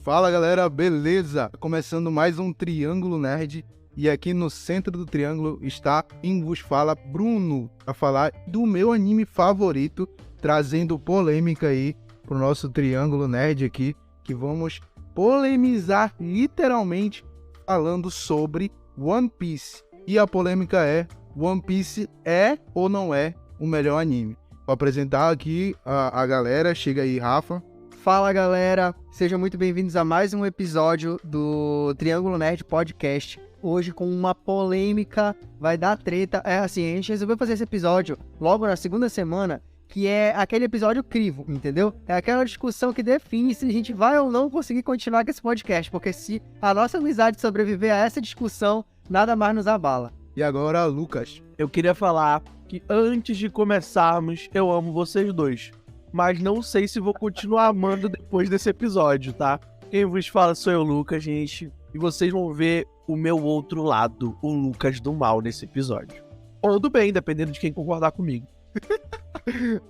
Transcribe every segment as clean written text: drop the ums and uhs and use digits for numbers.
Fala galera, beleza? Começando mais um Triângulo Nerd e aqui no centro do triângulo está quem vos fala, Bruno, para falar do meu anime favorito, trazendo polêmica aí pro nosso Triângulo Nerd aqui, que vamos polemizar literalmente falando sobre One Piece. E a polêmica é, One Piece é ou não é o melhor anime? Vou apresentar aqui a galera, chega aí Rafa. Fala galera, sejam muito bem-vindos a mais um episódio do Triângulo Nerd Podcast. Hoje com uma polêmica, vai dar treta. A gente resolveu fazer esse episódio logo na segunda semana, que é aquele episódio crivo, entendeu? É aquela discussão que define se a gente vai ou não conseguir continuar com esse podcast, porque se a nossa amizade sobreviver a essa discussão, nada mais nos abala. E agora, Lucas. Eu queria falar que antes de começarmos, eu amo vocês dois. Mas não sei se vou continuar amando depois desse episódio, tá? Quem vos fala sou eu, Lucas, gente. E vocês vão ver o meu outro lado, o Lucas do mal, nesse episódio. Ou do bem, dependendo de quem concordar comigo.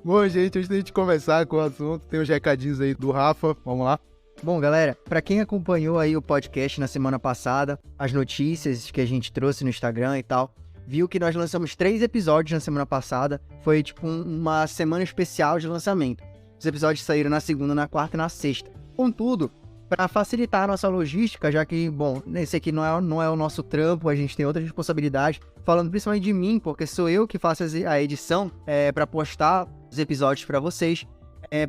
Bom, gente, antes da gente começar com o assunto, tem os recadinhos aí do Rafa. Vamos lá. Bom, galera, pra quem acompanhou aí o podcast na semana passada, as notícias que a gente trouxe no Instagram e tal, viu que nós lançamos 3 episódios na semana passada. Foi tipo uma semana especial de lançamento. Os episódios saíram na segunda, na quarta e na sexta. Contudo, para facilitar a nossa logística, já que, bom, esse aqui não é o nosso trampo, a gente tem outras responsabilidades, falando principalmente de mim, porque sou eu que faço a edição para postar os episódios para vocês,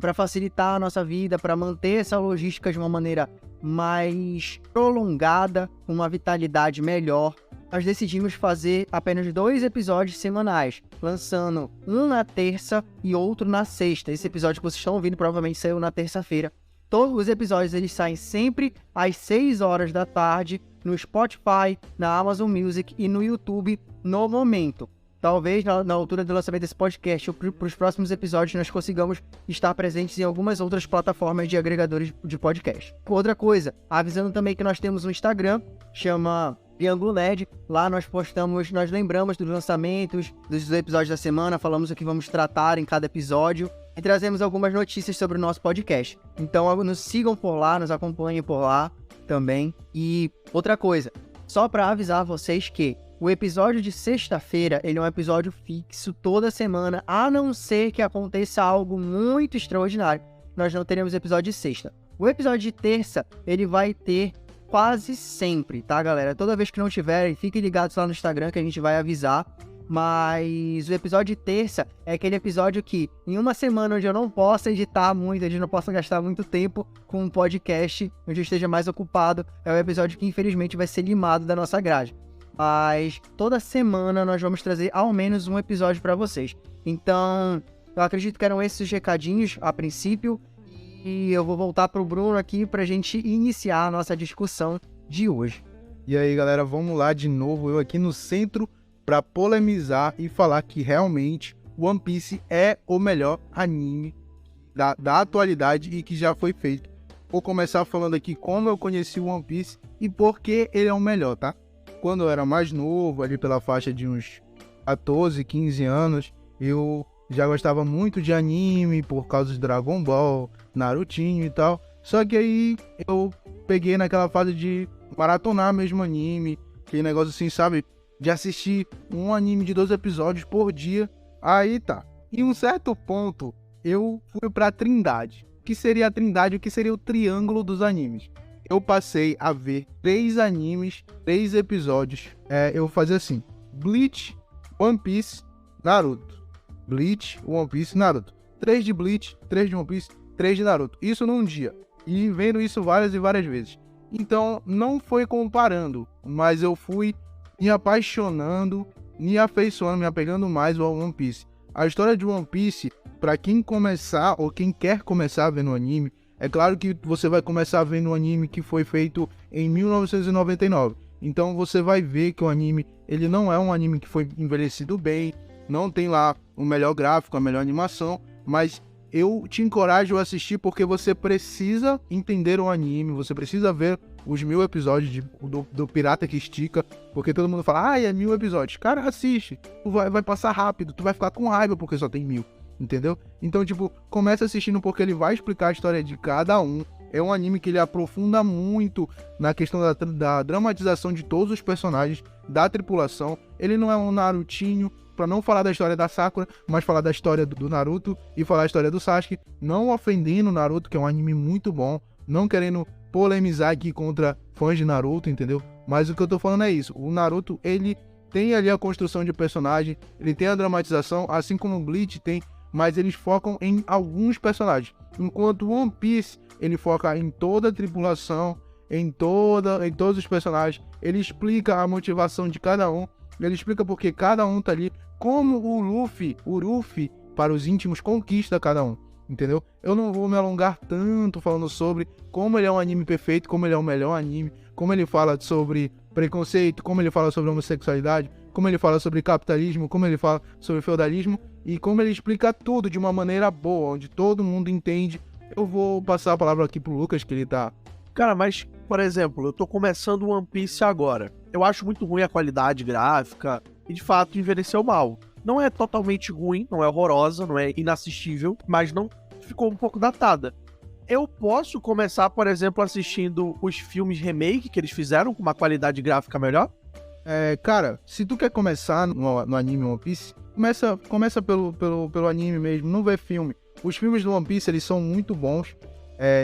para facilitar a nossa vida, para manter essa logística de uma maneira mais prolongada, com uma vitalidade melhor. Nós decidimos fazer apenas 2 episódios semanais, lançando um na terça e outro na sexta. Esse episódio que vocês estão ouvindo provavelmente saiu na terça-feira. Todos os episódios eles saem sempre às 6 horas da tarde no Spotify, na Amazon Music e no YouTube no momento. Talvez na altura do lançamento desse podcast, para os próximos episódios, nós consigamos estar presentes em algumas outras plataformas de agregadores de podcast. Outra coisa, avisando também que nós temos um Instagram, chama Triângulo Nerd. Lá nós postamos, nós lembramos dos lançamentos, dos episódios da semana, falamos o que vamos tratar em cada episódio e trazemos algumas notícias sobre o nosso podcast. Então nos sigam por lá, nos acompanhem por lá também. E outra coisa, só para avisar vocês que o episódio de sexta-feira, ele é um episódio fixo toda semana, a não ser que aconteça algo muito extraordinário. Nós não teremos episódio de sexta. O episódio de terça, ele vai ter quase sempre, tá, galera? Toda vez que não tiverem, fiquem ligados lá no Instagram que a gente vai avisar. Mas o episódio de terça é aquele episódio que, em uma semana onde eu não possa editar muito, onde eu não possa gastar muito tempo com um podcast, onde eu esteja mais ocupado, é o episódio que, infelizmente, vai ser limado da nossa grade. Mas toda semana nós vamos trazer ao menos um episódio para vocês. Então, eu acredito que eram esses os recadinhos a princípio. E eu vou voltar pro Bruno aqui pra gente iniciar a nossa discussão de hoje. E aí, galera, vamos lá de novo. Eu aqui no centro para polemizar e falar que realmente One Piece é o melhor anime da atualidade e que já foi feito. Vou começar falando aqui como eu conheci o One Piece e por que ele é o melhor, tá? Quando eu era mais novo, ali pela faixa de uns 14, 15 anos, eu já gostava muito de anime por causa de Dragon Ball, Narutinho e tal. Só que aí eu peguei naquela fase de maratonar mesmo anime, aquele negócio assim, sabe? De assistir um anime de 12 episódios por dia. Aí tá. Em um certo ponto, eu fui pra Trindade. O que seria a Trindade? O que seria o triângulo dos animes? Eu passei a ver 3 animes, 3 episódios. Eu fazia assim: Bleach, One Piece, Naruto. Bleach, One Piece, Naruto. 3 de Bleach, 3 de One Piece, 3 de Naruto. Isso num dia. E vendo isso várias e várias vezes. Então, não foi comparando, mas eu fui me apaixonando, me afeiçoando, me apegando mais ao One Piece. A história de One Piece, pra quem começar, ou quem quer começar vendo anime, é claro que você vai começar vendo um anime que foi feito em 1999. Então você vai ver que o anime, ele não é um anime que foi envelhecido bem, não tem lá o melhor gráfico, a melhor animação, mas eu te encorajo a assistir porque você precisa entender o anime, você precisa ver os 1000 episódios do Pirata que Estica, porque todo mundo fala, é 1000 episódios. Cara, assiste, tu vai passar rápido, tu vai ficar com raiva porque só tem 1000. Entendeu? Então, começa assistindo porque ele vai explicar a história de cada um. É um anime que ele aprofunda muito na questão da dramatização de todos os personagens, da tripulação. Ele não é um Narutinho, pra não falar da história da Sakura, mas falar da história do Naruto e falar a história do Sasuke, não ofendendo o Naruto, que é um anime muito bom, não querendo polemizar aqui contra fãs de Naruto, entendeu? Mas o que eu tô falando é isso, o Naruto, ele tem ali a construção de personagem, ele tem a dramatização, assim como o Bleach tem, mas eles focam em alguns personagens. Enquanto o One Piece, ele foca em toda a tripulação, em todos os personagens, ele explica a motivação de cada um, ele explica porque cada um tá ali, como o Luffy, para os íntimos, conquista cada um, entendeu? Eu não vou me alongar tanto falando sobre como ele é um anime perfeito, como ele é o melhor anime, como ele fala sobre preconceito, como ele fala sobre homossexualidade, como ele fala sobre capitalismo, como ele fala sobre feudalismo e como ele explica tudo de uma maneira boa, onde todo mundo entende. Eu vou passar a palavra aqui pro Lucas, que ele tá... Cara, mas, por exemplo, eu tô começando One Piece agora. Eu acho muito ruim a qualidade gráfica e, de fato, envelheceu mal. Não é totalmente ruim, não é horrorosa, não é inassistível, mas não ficou um pouco datada. Eu posso começar, por exemplo, assistindo os filmes remake que eles fizeram com uma qualidade gráfica melhor? Cara, se tu quer começar no anime One Piece, começa pelo anime mesmo, não vê filme. Os filmes do One Piece, eles são muito bons.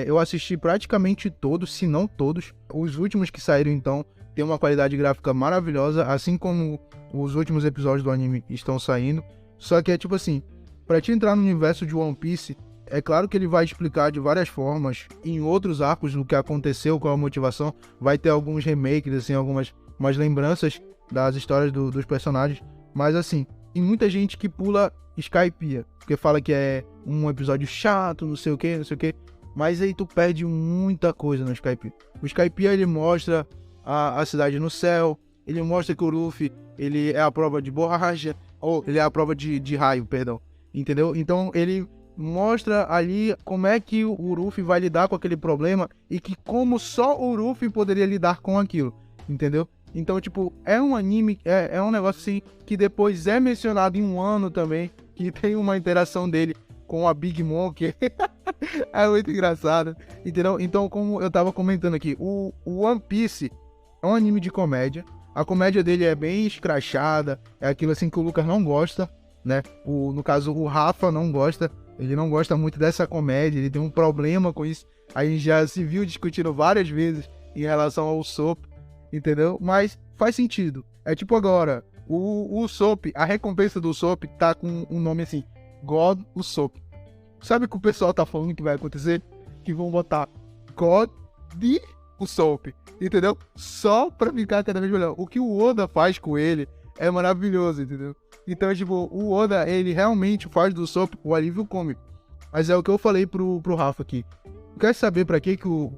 Eu assisti praticamente todos, se não todos. Os últimos que saíram, então, tem uma qualidade gráfica maravilhosa, assim como os últimos episódios do anime estão saindo. Só que é tipo assim, pra te entrar no universo de One Piece, é claro que ele vai explicar de várias formas, em outros arcos, o que aconteceu, qual a motivação. Vai ter alguns remakes, assim, algumas lembranças das histórias dos personagens. Mas assim, tem muita gente que pula Skypiea, porque fala que é um episódio chato, não sei o que. Mas aí tu perde muita coisa no Skypiea. O Skypiea, ele mostra a cidade no céu, ele mostra que o Luffy, ele é a prova de borracha, ou ele é a prova de raio, perdão. Entendeu? Então ele mostra ali como é que o Luffy vai lidar com aquele problema e que como só o Luffy poderia lidar com aquilo, entendeu? Então, tipo, é um anime, é um negócio assim, que depois é mencionado em um ano também, que tem uma interação dele com a Big Mom, que é muito engraçado, entendeu? Então, como eu tava comentando aqui, o One Piece é um anime de comédia, a comédia dele é bem escrachada, é aquilo assim que o Lucas não gosta, né? No caso, o Rafa não gosta, ele não gosta muito dessa comédia, ele tem um problema com isso, a gente já se viu discutindo várias vezes em relação ao Usopp, entendeu? Mas faz sentido. É tipo agora, o Usopp, a recompensa do Usopp tá com um nome assim, God Usopp. Sabe o que o pessoal tá falando que vai acontecer? Que vão botar God de Usopp, entendeu? Só pra ficar cada vez melhor. O que o Oda faz com ele é maravilhoso, entendeu? Então, tipo, o Oda, ele realmente faz do Usopp o alívio cômico. Mas é o que eu falei pro Rafa aqui. Quer saber pra que o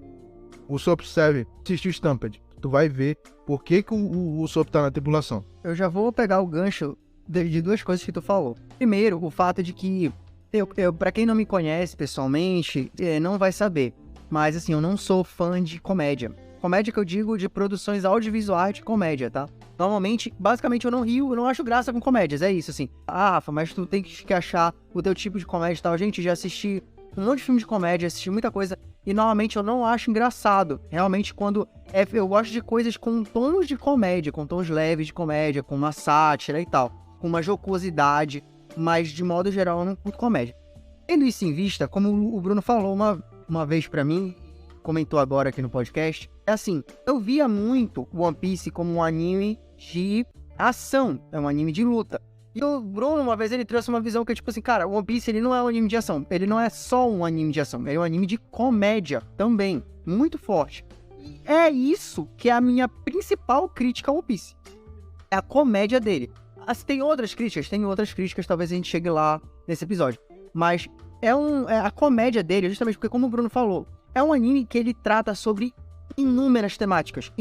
Usopp serve? Assistir o Stampede. Tu vai ver por que o Usopp tá na tripulação. Eu já vou pegar o gancho de duas coisas que tu falou. Primeiro, o fato de que, pra quem não me conhece pessoalmente, não vai saber. Mas assim, eu não sou fã de comédia. Comédia que eu digo de produções audiovisuais de comédia, tá? Normalmente, basicamente, eu não rio, eu não acho graça com comédias, é isso, assim. Ah, Rafa, mas tu tem que achar o teu tipo de comédia e tal. Gente, já assisti um monte de filme de comédia, assisti muita coisa, e normalmente eu não acho engraçado. Realmente, quando eu gosto de coisas com tons de comédia, com tons leves de comédia, com uma sátira e tal, com uma jocosidade, mas de modo geral eu não curto comédia. Tendo isso em vista, como o Bruno falou uma vez pra mim, comentou agora aqui no podcast, é assim, eu via muito One Piece como um anime de ação, é um anime de luta. E o Bruno, uma vez, ele trouxe uma visão que é tipo assim, cara, o One Piece, ele não é um anime de ação, ele não é só um anime de ação, ele é um anime de comédia também, muito forte. E é isso que é a minha principal crítica ao One Piece, é a comédia dele. Tem outras críticas, talvez a gente chegue lá nesse episódio, mas a comédia dele, justamente porque, como o Bruno falou, é um anime que ele trata sobre inúmeras temáticas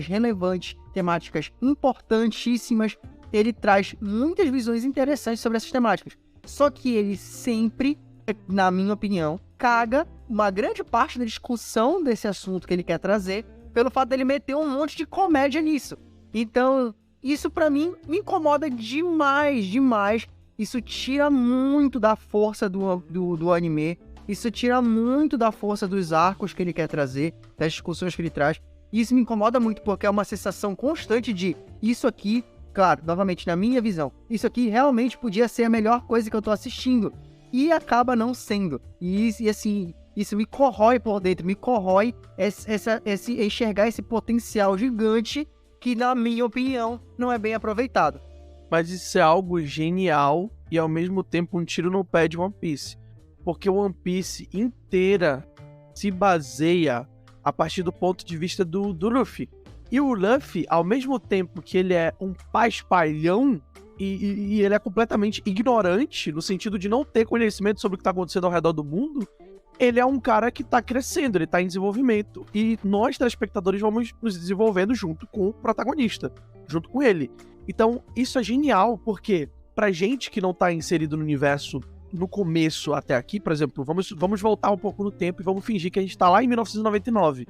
relevantes, temáticas importantíssimas. Ele traz muitas visões interessantes sobre essas temáticas. Só que ele sempre, na minha opinião, caga uma grande parte da discussão desse assunto que ele quer trazer, pelo fato dele meter um monte de comédia nisso. Então, isso pra mim me incomoda demais. Isso tira muito da força do anime, Isso tira muito da força dos arcos que ele quer trazer, das discussões que ele traz. E isso me incomoda muito, porque é uma sensação constante de isso aqui, claro, novamente, na minha visão, isso aqui realmente podia ser a melhor coisa que eu tô assistindo. E acaba não sendo. E assim, isso me corrói por dentro, me corrói enxergar esse potencial gigante que, na minha opinião, não é bem aproveitado. Mas isso é algo genial e, ao mesmo tempo, um tiro no pé de One Piece. Porque o One Piece inteira se baseia a partir do ponto de vista do Luffy. E o Luffy, ao mesmo tempo que ele é um paspalhão, e ele é completamente ignorante, no sentido de não ter conhecimento sobre o que está acontecendo ao redor do mundo, ele é um cara que tá crescendo, ele tá em desenvolvimento. E nós, telespectadores, vamos nos desenvolvendo junto com o protagonista, junto com ele. Então, isso é genial, porque pra gente que não tá inserido no universo no começo até aqui, por exemplo, vamos voltar um pouco no tempo e vamos fingir que a gente tá lá em 1999.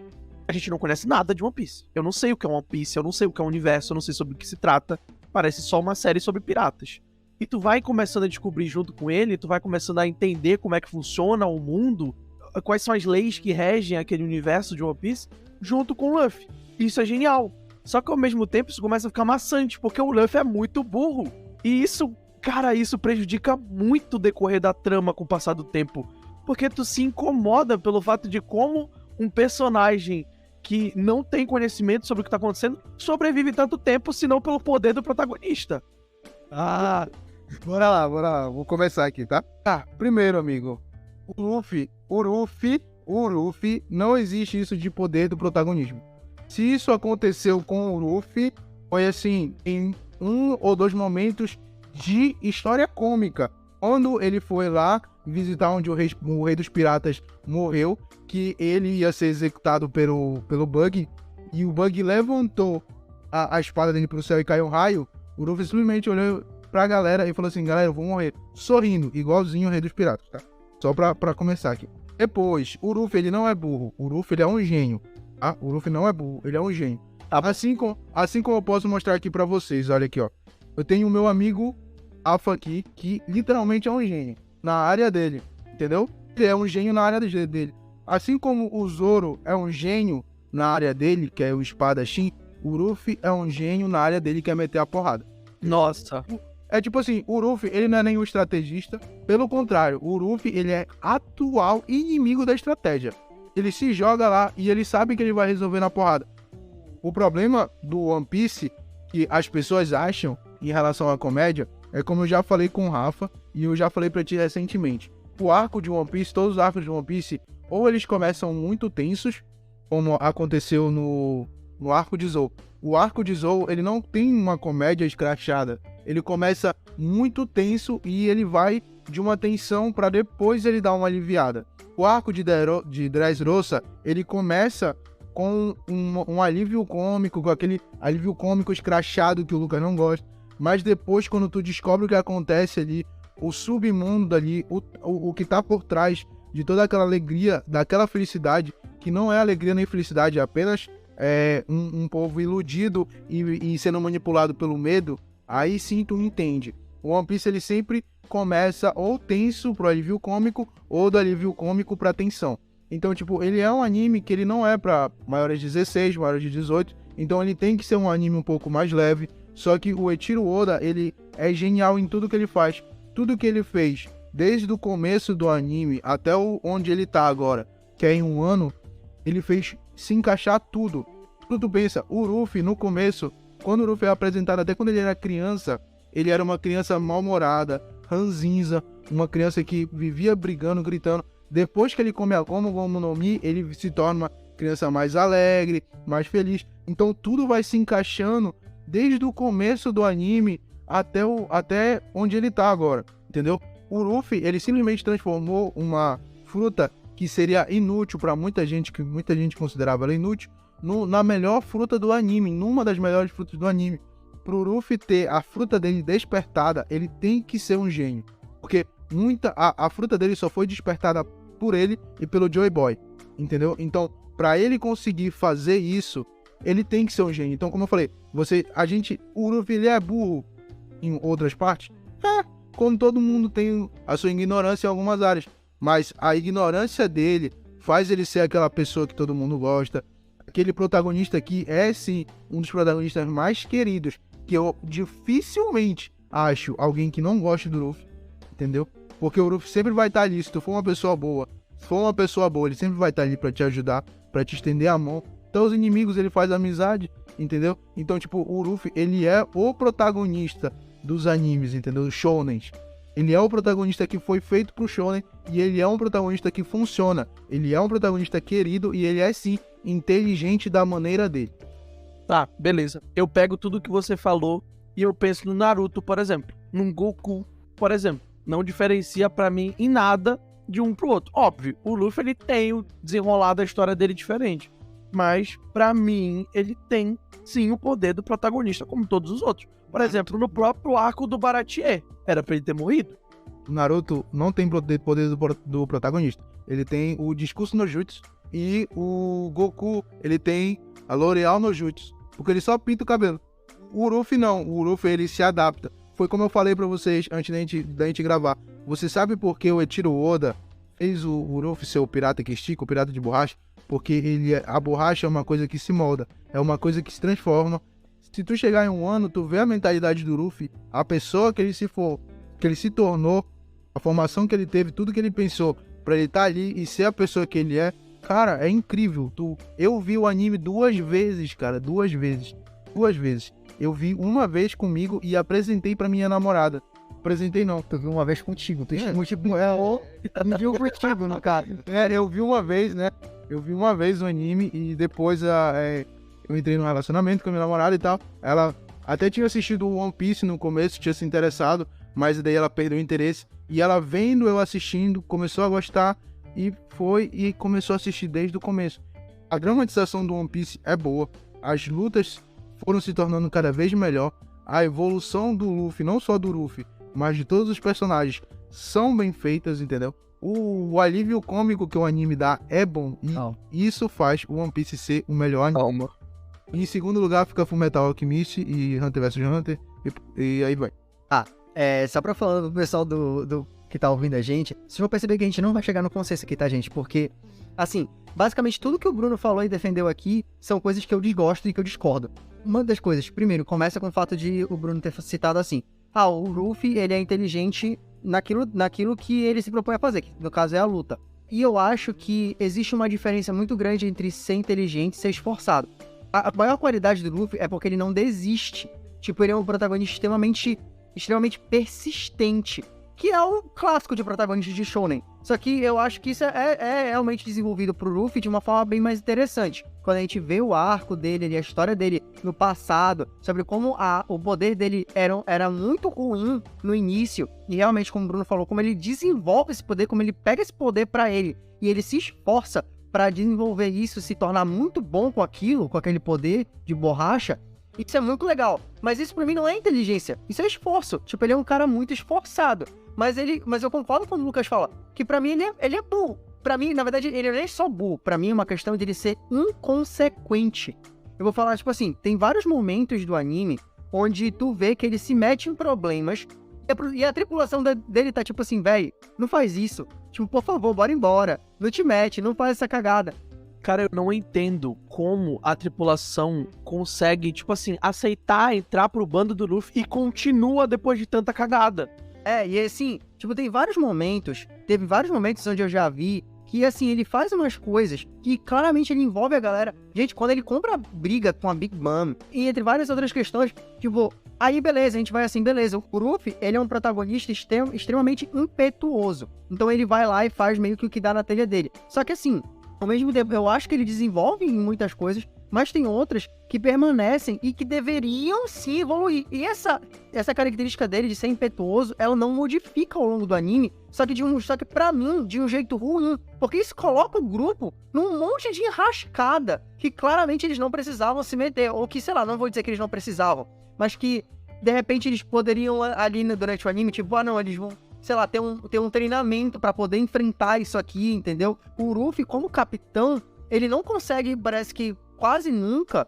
A gente não conhece nada de One Piece. Eu não sei o que é One Piece, eu não sei o que é o universo, eu não sei sobre o que se trata. Parece só uma série sobre piratas. E tu vai começando a descobrir junto com ele, tu vai começando a entender como é que funciona o mundo, quais são as leis que regem aquele universo de One Piece, junto com o Luffy. Isso é genial. Só que ao mesmo tempo isso começa a ficar maçante, porque o Luffy é muito burro. E isso, cara, isso prejudica muito o decorrer da trama com o passar do tempo. Porque tu se incomoda pelo fato de como um personagem que não tem conhecimento sobre o que tá acontecendo sobrevive tanto tempo, senão pelo poder do protagonista. Bora lá, vou começar aqui, tá? Primeiro, amigo, o Luffy, não existe isso de poder do protagonismo. Se isso aconteceu com o Luffy, foi assim, em 1 ou 2 momentos de história cômica. Quando ele foi lá visitar onde o rei dos piratas morreu, que ele ia ser executado pelo Bug, e o Bug levantou a espada dele pro céu e caiu um raio, o Luffy simplesmente olhou pra galera e falou assim: galera, eu vou morrer. Sorrindo, igualzinho o rei dos piratas, tá? Só pra começar aqui. Depois, o Luffy, ele não é burro. O Luffy, ele é um gênio. Tá? O Luffy não é burro, ele é um gênio. Assim como eu posso mostrar aqui pra vocês, olha aqui, ó. Eu tenho o meu amigo Alpha aqui, que literalmente é um gênio na área dele, entendeu? Ele é um gênio na área dele. Assim como o Zoro é um gênio na área dele, que é o espadachim, o Luffy é um gênio na área dele, que é meter a porrada. Nossa. É tipo assim, o Luffy, ele não é nenhum estrategista. Pelo contrário, o Luffy, ele é atual inimigo da estratégia. Ele se joga lá e ele sabe que ele vai resolver na porrada. O problema do One Piece, que as pessoas acham em relação à comédia, é como eu já falei com o Rafa e eu já falei pra ti recentemente. O arco de One Piece, todos os arcos de One Piece, ou eles começam muito tensos, como aconteceu no arco de Zou. O arco de Zou, ele não tem uma comédia escrachada. Ele começa muito tenso e ele vai de uma tensão para depois ele dar uma aliviada. O arco de Dressrosa, ele começa com um alívio cômico, com aquele alívio cômico escrachado que o Lucas não gosta. Mas depois, quando tu descobre o que acontece ali, o submundo ali, o que tá por trás de toda aquela alegria, daquela felicidade, que não é alegria nem felicidade, é apenas um povo iludido e sendo manipulado pelo medo, aí sim tu entende. O One Piece, ele sempre começa ou tenso pro alívio cômico, ou do alívio cômico pra tensão. Então, tipo, ele é um anime que ele não é pra maiores de 16, maiores de 18, então ele tem que ser um anime um pouco mais leve. Só que o Eiichiro Oda, ele é genial em tudo que ele faz. Tudo que ele fez, desde o começo do anime até onde ele tá agora, que é em 1 ano, ele fez se encaixar tudo. Tudo tu pensa, o Luffy no começo, quando o Luffy é apresentado, até quando ele era criança, ele era uma criança mal-humorada, ranzinza, uma criança que vivia brigando, gritando. Depois que ele come a Gomu no Mi, ele se torna uma criança mais alegre, mais feliz. Então tudo vai se encaixando desde o começo do anime até onde ele tá agora, entendeu? O Luffy, ele simplesmente transformou uma fruta que seria inútil pra muita gente, que muita gente considerava ela inútil, na melhor fruta do anime, numa das melhores frutas do anime. Pro Luffy ter a fruta dele despertada, ele tem que ser um gênio. Porque a fruta dele só foi despertada por ele e pelo Joy Boy, entendeu? Então, pra ele conseguir fazer isso, ele tem que ser um gênio. Então, como eu falei, o Luffy, ele é burro em outras partes? Como todo mundo tem a sua ignorância em algumas áreas. mas a ignorância dele faz ele ser aquela pessoa que todo mundo gosta. Aquele protagonista que é, sim, um dos protagonistas mais queridos, que eu dificilmente acho alguém que não goste do Luffy, entendeu? Porque o Luffy sempre vai estar ali, se tu for uma pessoa boa, ele sempre vai estar ali pra te ajudar, pra te estender a mão. Então os inimigos ele faz amizade, entendeu? Então, tipo, o Luffy, ele é o protagonista dos animes, entendeu? Dos shounens. Ele é o protagonista que foi feito pro shonen e ele é um protagonista que funciona. Ele é um protagonista querido e ele é, sim, inteligente da maneira dele. Tá, beleza. Eu pego tudo que você falou e eu penso no Naruto, por exemplo. Num Goku, por exemplo. Não diferencia pra mim em nada de um pro outro. Óbvio, o Luffy ele tem o desenrolar da história dele diferente. Mas, pra mim, ele tem, sim, o poder do protagonista, como todos os outros. Por exemplo, no próprio arco do Baratie, era pra ele ter morrido. O Naruto não tem poder do protagonista. Ele tem o discurso no Jutsu e o Goku, ele tem a L'Oreal no Jutsu, porque ele só pinta o cabelo. O Luffy não, o Luffy ele se adapta. Foi como eu falei pra vocês antes da gente gravar. Você sabe por que o Eiichiro Oda fez o Luffy ser o pirata que estica, o pirata de borracha? Porque a borracha é uma coisa que se molda, é uma coisa que se transforma. Se tu chegar em um ano, tu vê a mentalidade do Luffy, a pessoa que ele se tornou, a formação que ele teve, tudo que ele pensou pra ele estar ali e ser a pessoa que ele é. Cara, é incrível. Eu vi o anime 2 vezes, cara, 2 vezes. Eu vi uma vez comigo e apresentei pra minha namorada. Apresentei não. Tu viu uma vez contigo, tu multiplicou e viu contigo, no caso. Eu vi uma vez, né? Eu vi uma vez o anime e depois eu entrei num relacionamento com a minha namorada e tal. Ela até tinha assistido o One Piece no começo, tinha se interessado, mas daí ela perdeu o interesse. E ela vendo eu assistindo, começou a gostar e começou a assistir desde o começo. A dramatização do One Piece é boa, as lutas foram se tornando cada vez melhor, a evolução do Luffy, não só do Luffy, mas de todos os personagens, são bem feitas, entendeu? O alívio cômico que o anime dá é bom, e isso faz o One Piece ser o melhor anime. Em segundo lugar fica Fullmetal Alchemist e Hunter vs Hunter, e aí vai. Só pra falar pro pessoal do que tá ouvindo a gente, vocês vão perceber que a gente não vai chegar no consenso aqui, tá, gente? Porque, assim, basicamente tudo que o Bruno falou e defendeu aqui são coisas que eu desgosto e que eu discordo. Uma das coisas, primeiro, começa com o fato de o Bruno ter citado assim, o Luffy, ele é inteligente naquilo que ele se propõe a fazer, que no caso é a luta. E eu acho que existe uma diferença muito grande entre ser inteligente e ser esforçado. A maior qualidade do Luffy é porque ele não desiste. Tipo, ele é um protagonista extremamente persistente, que é o clássico de protagonista de shounen. Só que eu acho que isso é realmente desenvolvido pro Luffy de uma forma bem mais interessante. Quando a gente vê o arco dele, a história dele no passado, sobre como o poder dele era muito ruim no início, e realmente, como o Bruno falou, como ele desenvolve esse poder, como ele pega esse poder pra ele, e ele se esforça pra desenvolver isso, se tornar muito bom com aquele poder de borracha. Isso é muito legal, mas isso pra mim não é inteligência, isso é esforço. Tipo, ele é um cara muito esforçado, mas eu concordo quando o Lucas fala que pra mim ele é burro. Pra mim, na verdade, ele não é só burro, pra mim é uma questão de ele ser inconsequente. Eu vou falar, tipo assim, tem vários momentos do anime onde tu vê que ele se mete em problemas e a tripulação dele tá tipo assim, véi, não faz isso, tipo, por favor, bora embora, não te mete, não faz essa cagada. Cara, eu não entendo como a tripulação consegue, tipo assim, aceitar entrar pro bando do Luffy e continua depois de tanta cagada. E assim, tipo, teve vários momentos onde eu já vi que, assim, ele faz umas coisas que claramente ele envolve a galera. Gente, quando ele compra briga com a Big Mom, e entre várias outras questões, tipo, aí beleza, a gente vai assim, beleza. O Luffy, ele é um protagonista extremamente impetuoso. Então ele vai lá e faz meio que o que dá na telha dele. Só que assim, ao mesmo tempo, eu acho que ele desenvolve em muitas coisas, mas tem outras que permanecem e que deveriam sim evoluir. E essa característica dele de ser impetuoso, ela não modifica ao longo do anime, só que pra mim, de um jeito ruim. Porque isso coloca o grupo num monte de enrascada que claramente eles não precisavam se meter. Ou que, sei lá, não vou dizer que eles não precisavam, mas que, de repente, eles poderiam ali durante o anime, tipo, não, eles vão, sei lá, ter um treinamento pra poder enfrentar isso aqui, entendeu? O Luffy, como capitão, ele não consegue, parece que quase nunca,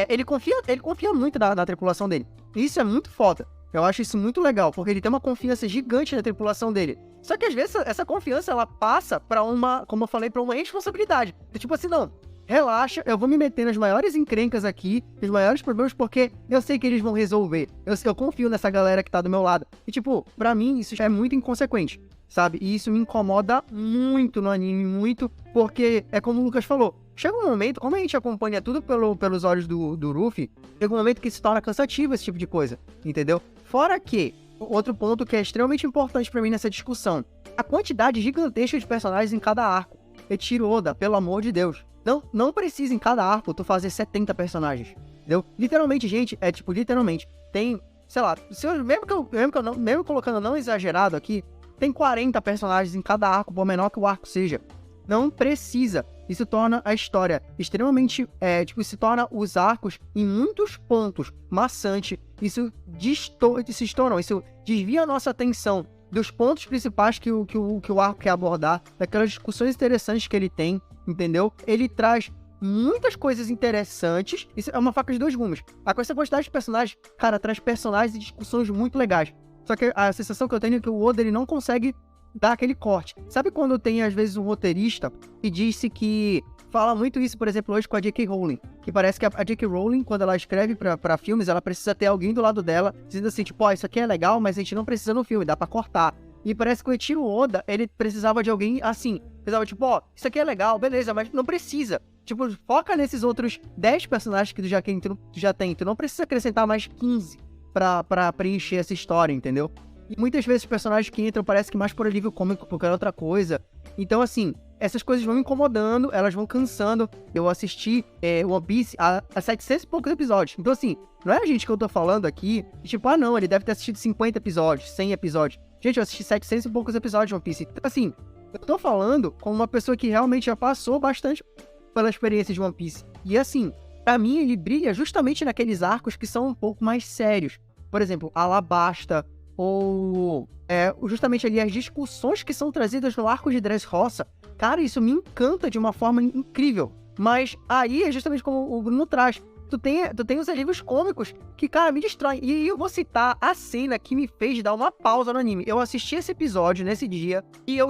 ele confia muito na tripulação dele. Isso é muito foda. Eu acho isso muito legal, porque ele tem uma confiança gigante na tripulação dele. Só que às vezes essa confiança, ela passa pra uma, como eu falei, pra uma responsabilidade. Tipo assim, não, relaxa, eu vou me meter nas maiores encrencas aqui, nos maiores problemas, porque eu sei que eles vão resolver. Eu confio nessa galera que tá do meu lado. E tipo, pra mim, isso já é muito inconsequente, sabe? E isso me incomoda muito no anime, muito, porque é como o Lucas falou. Chega um momento, como a gente acompanha tudo pelos olhos do Ruffy, chega um momento que se torna cansativo esse tipo de coisa, entendeu? Fora que, outro ponto que é extremamente importante pra mim nessa discussão, a quantidade gigantesca de personagens em cada arco. Retiro Oda, pelo amor de Deus. Não precisa em cada arco tu fazer 70 personagens, entendeu? Literalmente, gente, literalmente, tem, sei lá, mesmo colocando não exagerado aqui, tem 40 personagens em cada arco, por menor que o arco seja. Não precisa. Isso torna a história extremamente, se torna os arcos em muitos pontos maçante. Isso isso desvia a nossa atenção dos pontos principais que o arco quer abordar, daquelas discussões interessantes que ele tem, entendeu? Ele traz muitas coisas interessantes. Isso é uma faca de dois gumes. Com essa quantidade de personagens, cara, traz personagens e discussões muito legais. Só que a sensação que eu tenho é que o Oda, ele não consegue dar aquele corte. Sabe quando tem, às vezes, um roteirista que disse que... Fala muito isso, por exemplo, hoje com a J.K. Rowling. Que parece que a J.K. Rowling, quando ela escreve pra filmes, ela precisa ter alguém do lado dela, dizendo assim, tipo, isso aqui é legal, mas a gente não precisa no filme, dá pra cortar. E parece que o Eiichiro Oda, ele precisava de alguém assim. Precisava, tipo, isso aqui é legal, beleza, mas não precisa. Tipo, foca nesses outros 10 personagens que tu já tem. Tu não precisa acrescentar mais 15 pra preencher essa história, entendeu? E muitas vezes os personagens que entram parece que mais por alívio cômico, por qualquer outra coisa. Então, assim, essas coisas vão me incomodando, elas vão cansando. Eu assisti One Piece a 700 e poucos episódios. Então, assim, não é a gente que eu tô falando aqui, tipo, não, ele deve ter assistido 50 episódios, 100 episódios. Gente, eu assisti 700 e poucos episódios de One Piece. Então, assim, eu tô falando como uma pessoa que realmente já passou bastante pela experiência de One Piece. E, assim, pra mim, ele brilha justamente naqueles arcos que são um pouco mais sérios. Por exemplo, Alabasta, ou justamente ali as discussões que são trazidas no arco de Dressrosa. Cara, isso me encanta de uma forma incrível. Mas aí é justamente como o Bruno traz. Tu tem os alívios cômicos que, cara, me destroem. E eu vou citar a cena que me fez dar uma pausa no anime. Eu assisti esse episódio nesse dia e eu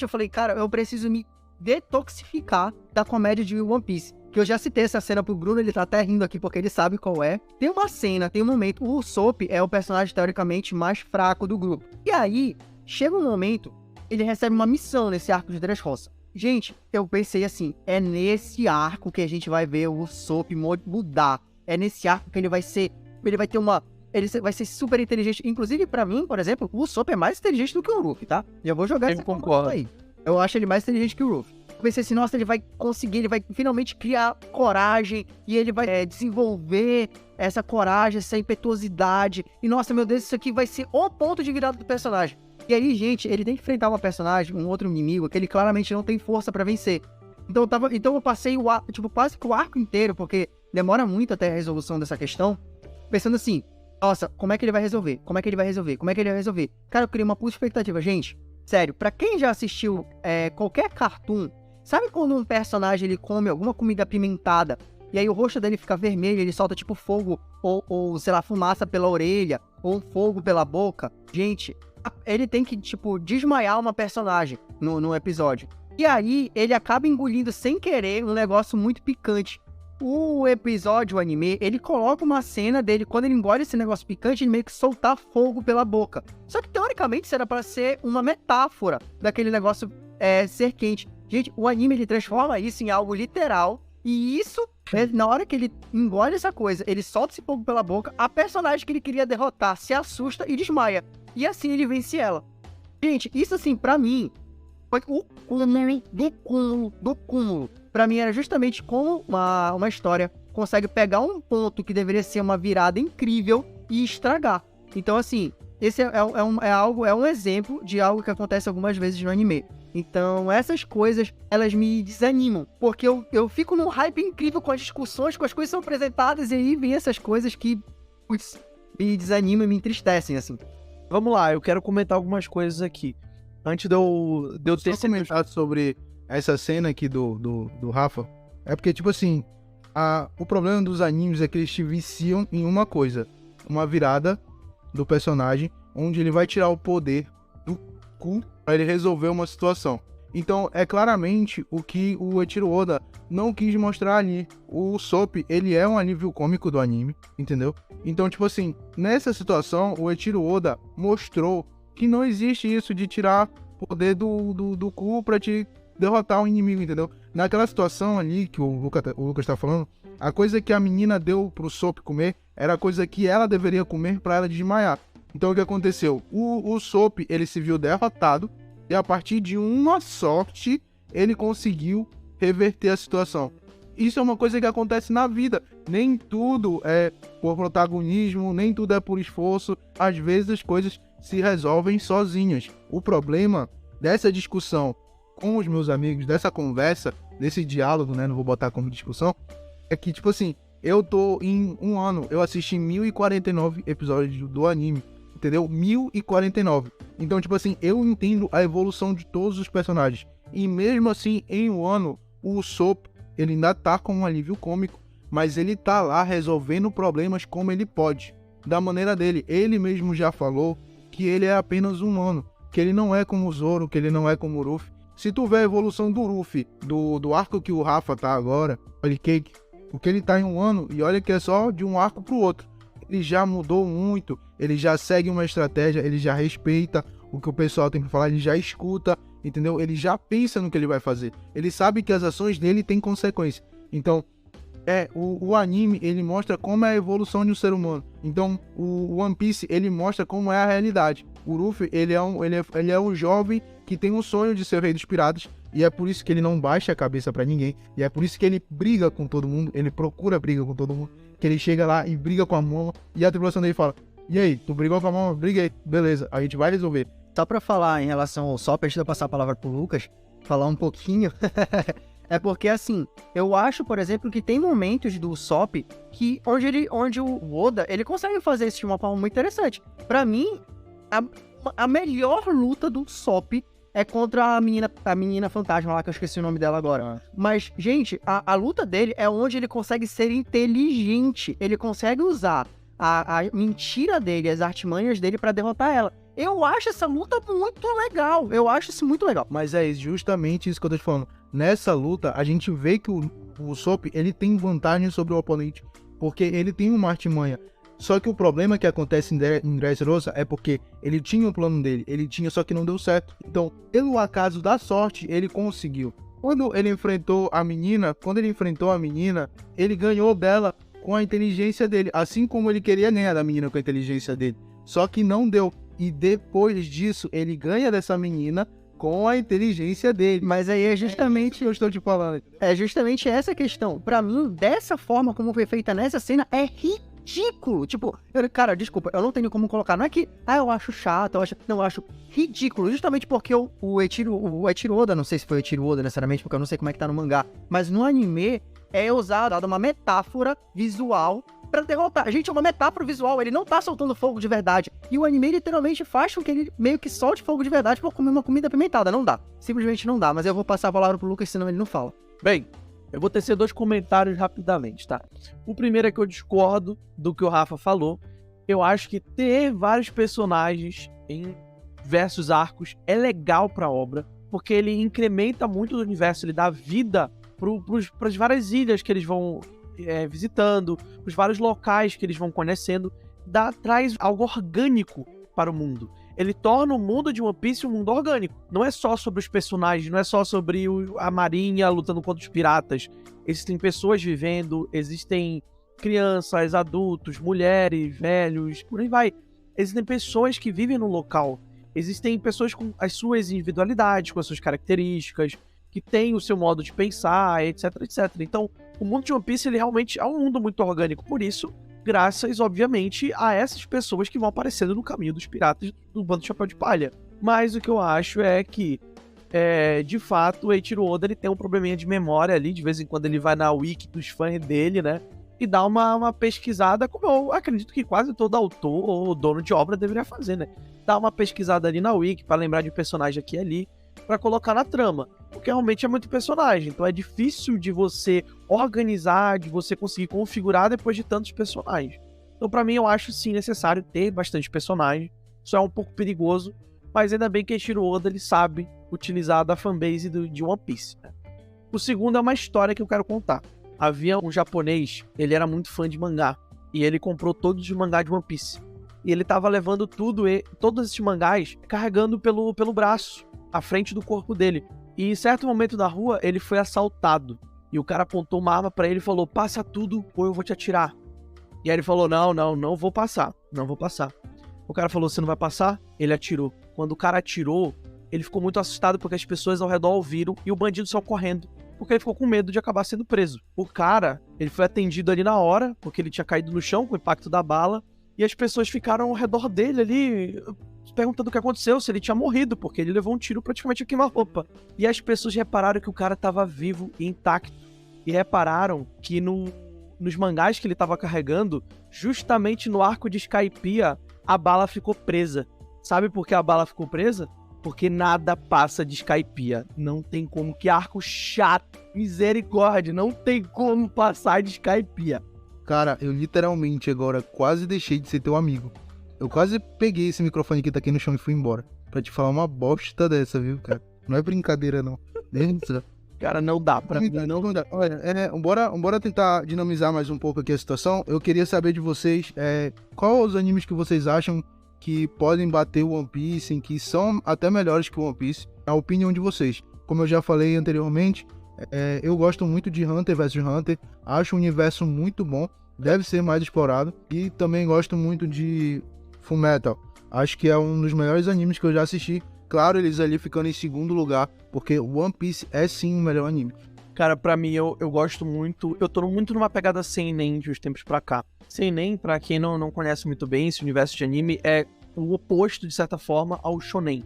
falei, cara, eu preciso me detoxificar da comédia de One Piece. Que eu já citei essa cena pro Bruno, ele tá até rindo aqui porque ele sabe qual é. Tem uma cena, tem um momento, o Usopp é o personagem teoricamente mais fraco do grupo. E aí, chega um momento, ele recebe uma missão nesse arco de Dressrosa. Gente, eu pensei assim, é nesse arco que a gente vai ver o Usopp mudar. É nesse arco que ele vai ser super inteligente. Inclusive, pra mim, por exemplo, o Usopp é mais inteligente do que o Luffy, tá? Já vou jogar essa concorda aí. Eu acho ele mais inteligente que o Luffy. Eu pensei assim, nossa, ele vai conseguir, ele vai finalmente criar coragem e ele vai desenvolver essa coragem, essa impetuosidade. E nossa, meu Deus, isso aqui vai ser o ponto de virada do personagem. E aí, gente, ele tem que enfrentar uma personagem, um outro inimigo, que ele claramente não tem força pra vencer. Então eu passei quase que o arco inteiro, porque demora muito até a resolução dessa questão, pensando assim, nossa, como é que ele vai resolver? Como é que ele vai resolver? Como é que ele vai resolver? Cara, eu criei uma puta expectativa, gente. Sério, pra quem já assistiu qualquer cartoon, sabe quando um personagem ele come alguma comida apimentada e aí o rosto dele fica vermelho, ele solta tipo fogo ou sei lá, fumaça pela orelha ou um fogo pela boca? Gente, ele tem que tipo desmaiar uma personagem no episódio. E aí ele acaba engolindo sem querer um negócio muito picante. O episódio, o anime, ele coloca uma cena dele, quando ele engole esse negócio picante, ele meio que soltar fogo pela boca. Só que, teoricamente, isso era pra ser uma metáfora daquele negócio ser quente. Gente, o anime, ele transforma isso em algo literal. E isso, na hora que ele engole essa coisa, ele solta esse fogo pela boca, a personagem que ele queria derrotar se assusta e desmaia. E assim ele vence ela. Gente, isso assim, pra mim, foi o cúmulo do cúmulo. Pra mim era justamente como uma história consegue pegar um ponto que deveria ser uma virada incrível e estragar. Então, assim, esse é um exemplo de algo que acontece algumas vezes no anime. Então, essas coisas, elas me desanimam. Porque eu fico num hype incrível com as discussões, com as coisas que são apresentadas, e aí vem essas coisas que me desanimam e me entristecem, assim. Vamos lá, eu quero comentar algumas coisas aqui. Antes de eu ter comentado sobre essa cena aqui do Rafa, é porque, tipo assim, o problema dos animes é que eles te viciam em uma coisa, uma virada do personagem, onde ele vai tirar o poder do cu para ele resolver uma situação. Então, é claramente o que o Eiichiro Oda não quis mostrar ali. O Usopp, ele é um alívio cômico do anime, entendeu? Então, tipo assim, nessa situação, o Eiichiro Oda mostrou que não existe isso de tirar poder do cu pra te derrotar um inimigo, entendeu? Naquela situação ali que o Lucas tá falando, a coisa que a menina deu pro Usopp comer era a coisa que ela deveria comer pra ela desmaiar. Então, o que aconteceu? O Usopp, ele se viu derrotado, e a partir de uma sorte, ele conseguiu reverter a situação. Isso é uma coisa que acontece na vida. Nem tudo é por protagonismo, nem tudo é por esforço. Às vezes as coisas se resolvem sozinhas. O problema dessa discussão com os meus amigos, dessa conversa, desse diálogo, né? Não vou botar como discussão. É que, tipo assim, eu tô em um ano, eu assisti 1049 episódios do anime. Entendeu? 1049. Então, tipo assim, eu entendo a evolução de todos os personagens. E mesmo assim, em um ano, o Usopp, ele ainda tá com um alívio cômico, mas ele tá lá resolvendo problemas como ele pode, da maneira dele. Ele mesmo já falou que ele é apenas humano, que ele não é como o Zoro, que ele não é como o Ruffy. Se tu vê a evolução do Ruffy, do arco que o Rafa tá agora, olha Cake, porque ele tá em um ano, e olha que é só de um arco pro outro. Ele já mudou muito, ele já segue uma estratégia, ele já respeita o que o pessoal tem pra falar, ele já escuta, entendeu? Ele já pensa no que ele vai fazer. Ele sabe que as ações dele têm consequência. Então, o anime, ele mostra como é a evolução de um ser humano. Então, o One Piece, ele mostra como é a realidade. O Luffy, ele é um jovem que tem um sonho de ser o rei dos piratas, e é por isso que ele não baixa a cabeça pra ninguém, e é por isso que ele briga com todo mundo, ele procura briga com todo mundo, que ele chega lá e briga com a Momo, e a tripulação dele fala: e aí, tu brigou com a Momo? Briguei, beleza, a gente vai resolver. Só pra falar em relação ao Usopp, antes de eu passar a palavra pro Lucas, falar um pouquinho, é porque assim, eu acho, por exemplo, que tem momentos do Usopp que onde o Oda, ele consegue fazer isso de uma forma muito interessante. Pra mim, a melhor luta do Usopp é contra a menina fantasma lá, que eu esqueci o nome dela agora. Mas, gente, a luta dele é onde ele consegue ser inteligente. Ele consegue usar a mentira dele, as artimanhas dele pra derrotar ela. Eu acho essa luta muito legal. Eu acho isso muito legal. Mas é justamente isso que eu tô te falando. Nessa luta, a gente vê que o Usopp, ele tem vantagem sobre o oponente, porque ele tem uma artimanha. Só que o problema que acontece em Dressrosa é porque ele tinha o plano dele, ele tinha, só que não deu certo. Então, pelo acaso da sorte, ele conseguiu. Quando ele enfrentou a menina, ele ganhou dela com a inteligência dele, assim como ele queria ganhar da menina com a inteligência dele. Só que não deu. E depois disso, ele ganha dessa menina com a inteligência dele. Mas aí é justamente... eu estou te falando. É justamente essa questão. Pra mim, dessa forma como foi feita nessa cena, é ridículo. Tipo, cara, desculpa, eu não tenho como colocar. Não é que, eu acho chato, eu acho ridículo. Justamente porque o Eiichiro Oda, não sei se foi o Eiichiro Oda necessariamente, porque eu não sei como é que tá no mangá, mas no anime é usada uma metáfora visual pra derrotar. Gente, é uma metáfora visual, ele não tá soltando fogo de verdade. E o anime literalmente faz com que ele meio que solte fogo de verdade por comer uma comida apimentada. Não dá. Simplesmente não dá. Mas eu vou passar a palavra pro Lucas, senão ele não fala. Bem, eu vou tecer 2 comentários rapidamente, tá? O primeiro é que eu discordo do que o Rafa falou. Eu acho que ter vários personagens em diversos arcos é legal pra obra, porque ele incrementa muito o universo, ele dá vida pras várias ilhas que eles vão visitando, os vários locais que eles vão conhecendo, traz algo orgânico para o mundo. Ele torna o mundo de One Piece um mundo orgânico. Não é só sobre os personagens, não é só sobre a marinha lutando contra os piratas. Existem pessoas vivendo, existem crianças, adultos, mulheres, velhos, por aí vai. Existem pessoas que vivem no local. Existem pessoas com as suas individualidades, com as suas características, que têm o seu modo de pensar, etc, etc. Então, o mundo de One Piece, ele realmente é um mundo muito orgânico. Por isso, graças, obviamente, a essas pessoas que vão aparecendo no caminho dos piratas do Bando de Chapéu de Palha. Mas o que eu acho é que, de fato, o Eiichiro Oda, ele tem um probleminha de memória ali. De vez em quando ele vai na wiki dos fãs dele, né? E dá uma pesquisada, como eu acredito que quase todo autor ou dono de obra deveria fazer, né? Dá uma pesquisada ali na wiki pra lembrar de um personagem aqui e ali, pra colocar na trama. Porque realmente é muito personagem. Então é difícil de você organizar, de você conseguir configurar depois de tantos personagens. Então, pra mim, eu acho sim necessário ter bastante personagem. Isso é um pouco perigoso, mas ainda bem que Eiichiro Oda ele sabe utilizar da fanbase de One Piece, né? O segundo é uma história que eu quero contar. Havia um japonês, ele era muito fã de mangá, e ele comprou todos os mangás de One Piece. E ele tava levando todos esses mangás, carregando pelo braço, à frente do corpo dele. E em certo momento da rua, ele foi assaltado. E o cara apontou uma arma pra ele e falou, passa tudo ou eu vou te atirar. E aí ele falou, não vou passar. O cara falou, você não vai passar? Ele atirou. Quando o cara atirou, ele ficou muito assustado porque as pessoas ao redor ouviram e o bandido saiu correndo. Porque ele ficou com medo de acabar sendo preso. O cara, ele foi atendido ali na hora, porque ele tinha caído no chão com o impacto da bala. E as pessoas ficaram ao redor dele ali, perguntando o que aconteceu, se ele tinha morrido, porque ele levou um tiro praticamente a queima-roupa. E as pessoas repararam que o cara estava vivo e intacto. E repararam que nos mangás que ele estava carregando, justamente no arco de Skypiea, a bala ficou presa. Sabe por que a bala ficou presa? Porque nada passa de Skypiea. Não tem como, que arco chato, misericórdia, não tem como passar de Skypiea. Cara, eu literalmente agora quase deixei de ser teu amigo. Eu quase peguei esse microfone que tá aqui no chão e fui embora. Pra te falar uma bosta dessa, viu, cara? Não é brincadeira, não. Cara, não dá pra mim. Não dá. Olha, bora tentar dinamizar mais um pouco aqui a situação. Eu queria saber de vocês, qual os animes que vocês acham que podem bater o One Piece, que são até melhores que o One Piece, a opinião de vocês. Como eu já falei anteriormente, eu gosto muito de Hunter vs Hunter, acho o universo muito bom, deve ser mais explorado, e também gosto muito de Fullmetal, acho que é um dos melhores animes que eu já assisti, claro, eles ali ficando em segundo lugar, porque One Piece é sim o melhor anime. Cara, pra mim, eu gosto muito, eu tô muito numa pegada seinen de uns tempos pra cá. Seinen, pra quem não conhece muito bem esse universo de anime, é o oposto, de certa forma, ao shonen.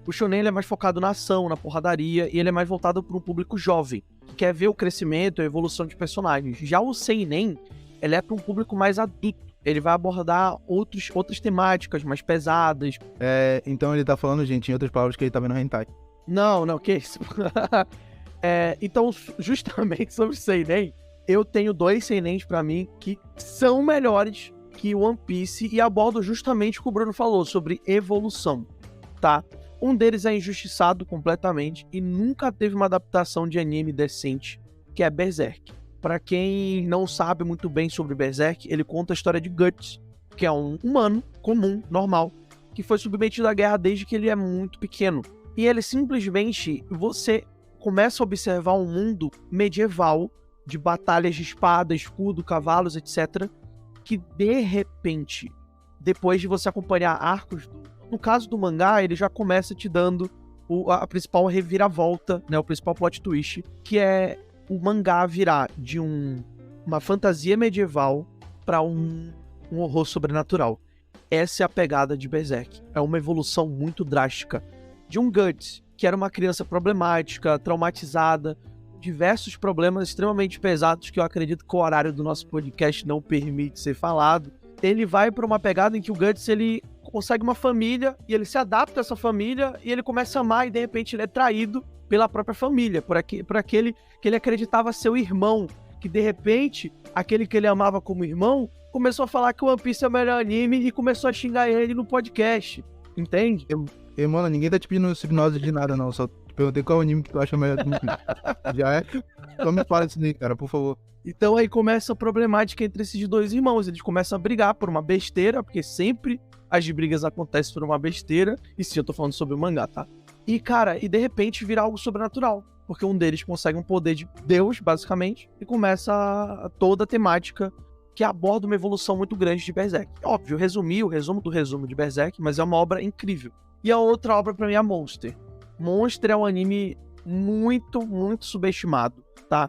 O shonen ele é mais focado na ação, na porradaria, e ele é mais voltado para um público jovem, que quer ver o crescimento e a evolução de personagens. Já o seinen, ele é para um público mais adulto. Ele vai abordar outras temáticas mais pesadas. Então ele tá falando, gente, em outras palavras, que ele tá vendo hentai. Não, que isso? Então, justamente sobre seinen, eu tenho 2 seinens pra mim que são melhores que One Piece e abordam justamente o que o Bruno falou, sobre evolução, tá? Um deles é injustiçado completamente e nunca teve uma adaptação de anime decente, que é Berserk. Pra quem não sabe muito bem sobre Berserk, ele conta a história de Guts, que é um humano comum, normal, que foi submetido à guerra desde que ele é muito pequeno. E ele simplesmente, você começa a observar um mundo medieval, de batalhas de espada, escudo, cavalos, etc., que de repente, depois de você acompanhar arcos, no caso do mangá, ele já começa te dando a principal reviravolta, né, o principal plot twist, que é o mangá virar de uma fantasia medieval para um horror sobrenatural. Essa é a pegada de Berserk. É uma evolução muito drástica de um Guts, que era uma criança problemática, traumatizada, diversos problemas extremamente pesados que eu acredito que o horário do nosso podcast não permite ser falado. Ele vai para uma pegada em que o Guts ele consegue uma família e ele se adapta a essa família e ele começa a amar e de repente ele é traído pela própria família, por aquele que ele acreditava ser o irmão, que de repente aquele que ele amava como irmão começou a falar que o One Piece é o melhor anime e começou a xingar ele no podcast, entende? Mano, ninguém tá te pedindo hipnose de nada, não. Só te perguntei qual anime que tu acha melhor do mundo. Já é? Só me fala isso aí, cara, por favor. Então aí começa a problemática entre esses 2 irmãos. Eles começam a brigar por uma besteira, porque sempre as brigas acontecem por uma besteira. E sim, eu tô falando sobre o mangá, tá? E, cara, de repente vira algo sobrenatural. Porque um deles consegue um poder de Deus, basicamente, e começa toda a temática que aborda uma evolução muito grande de Berserk. Óbvio, o resumo do resumo de Berserk, mas é uma obra incrível. E a outra obra pra mim é Monster. Monster é um anime muito, muito subestimado, tá?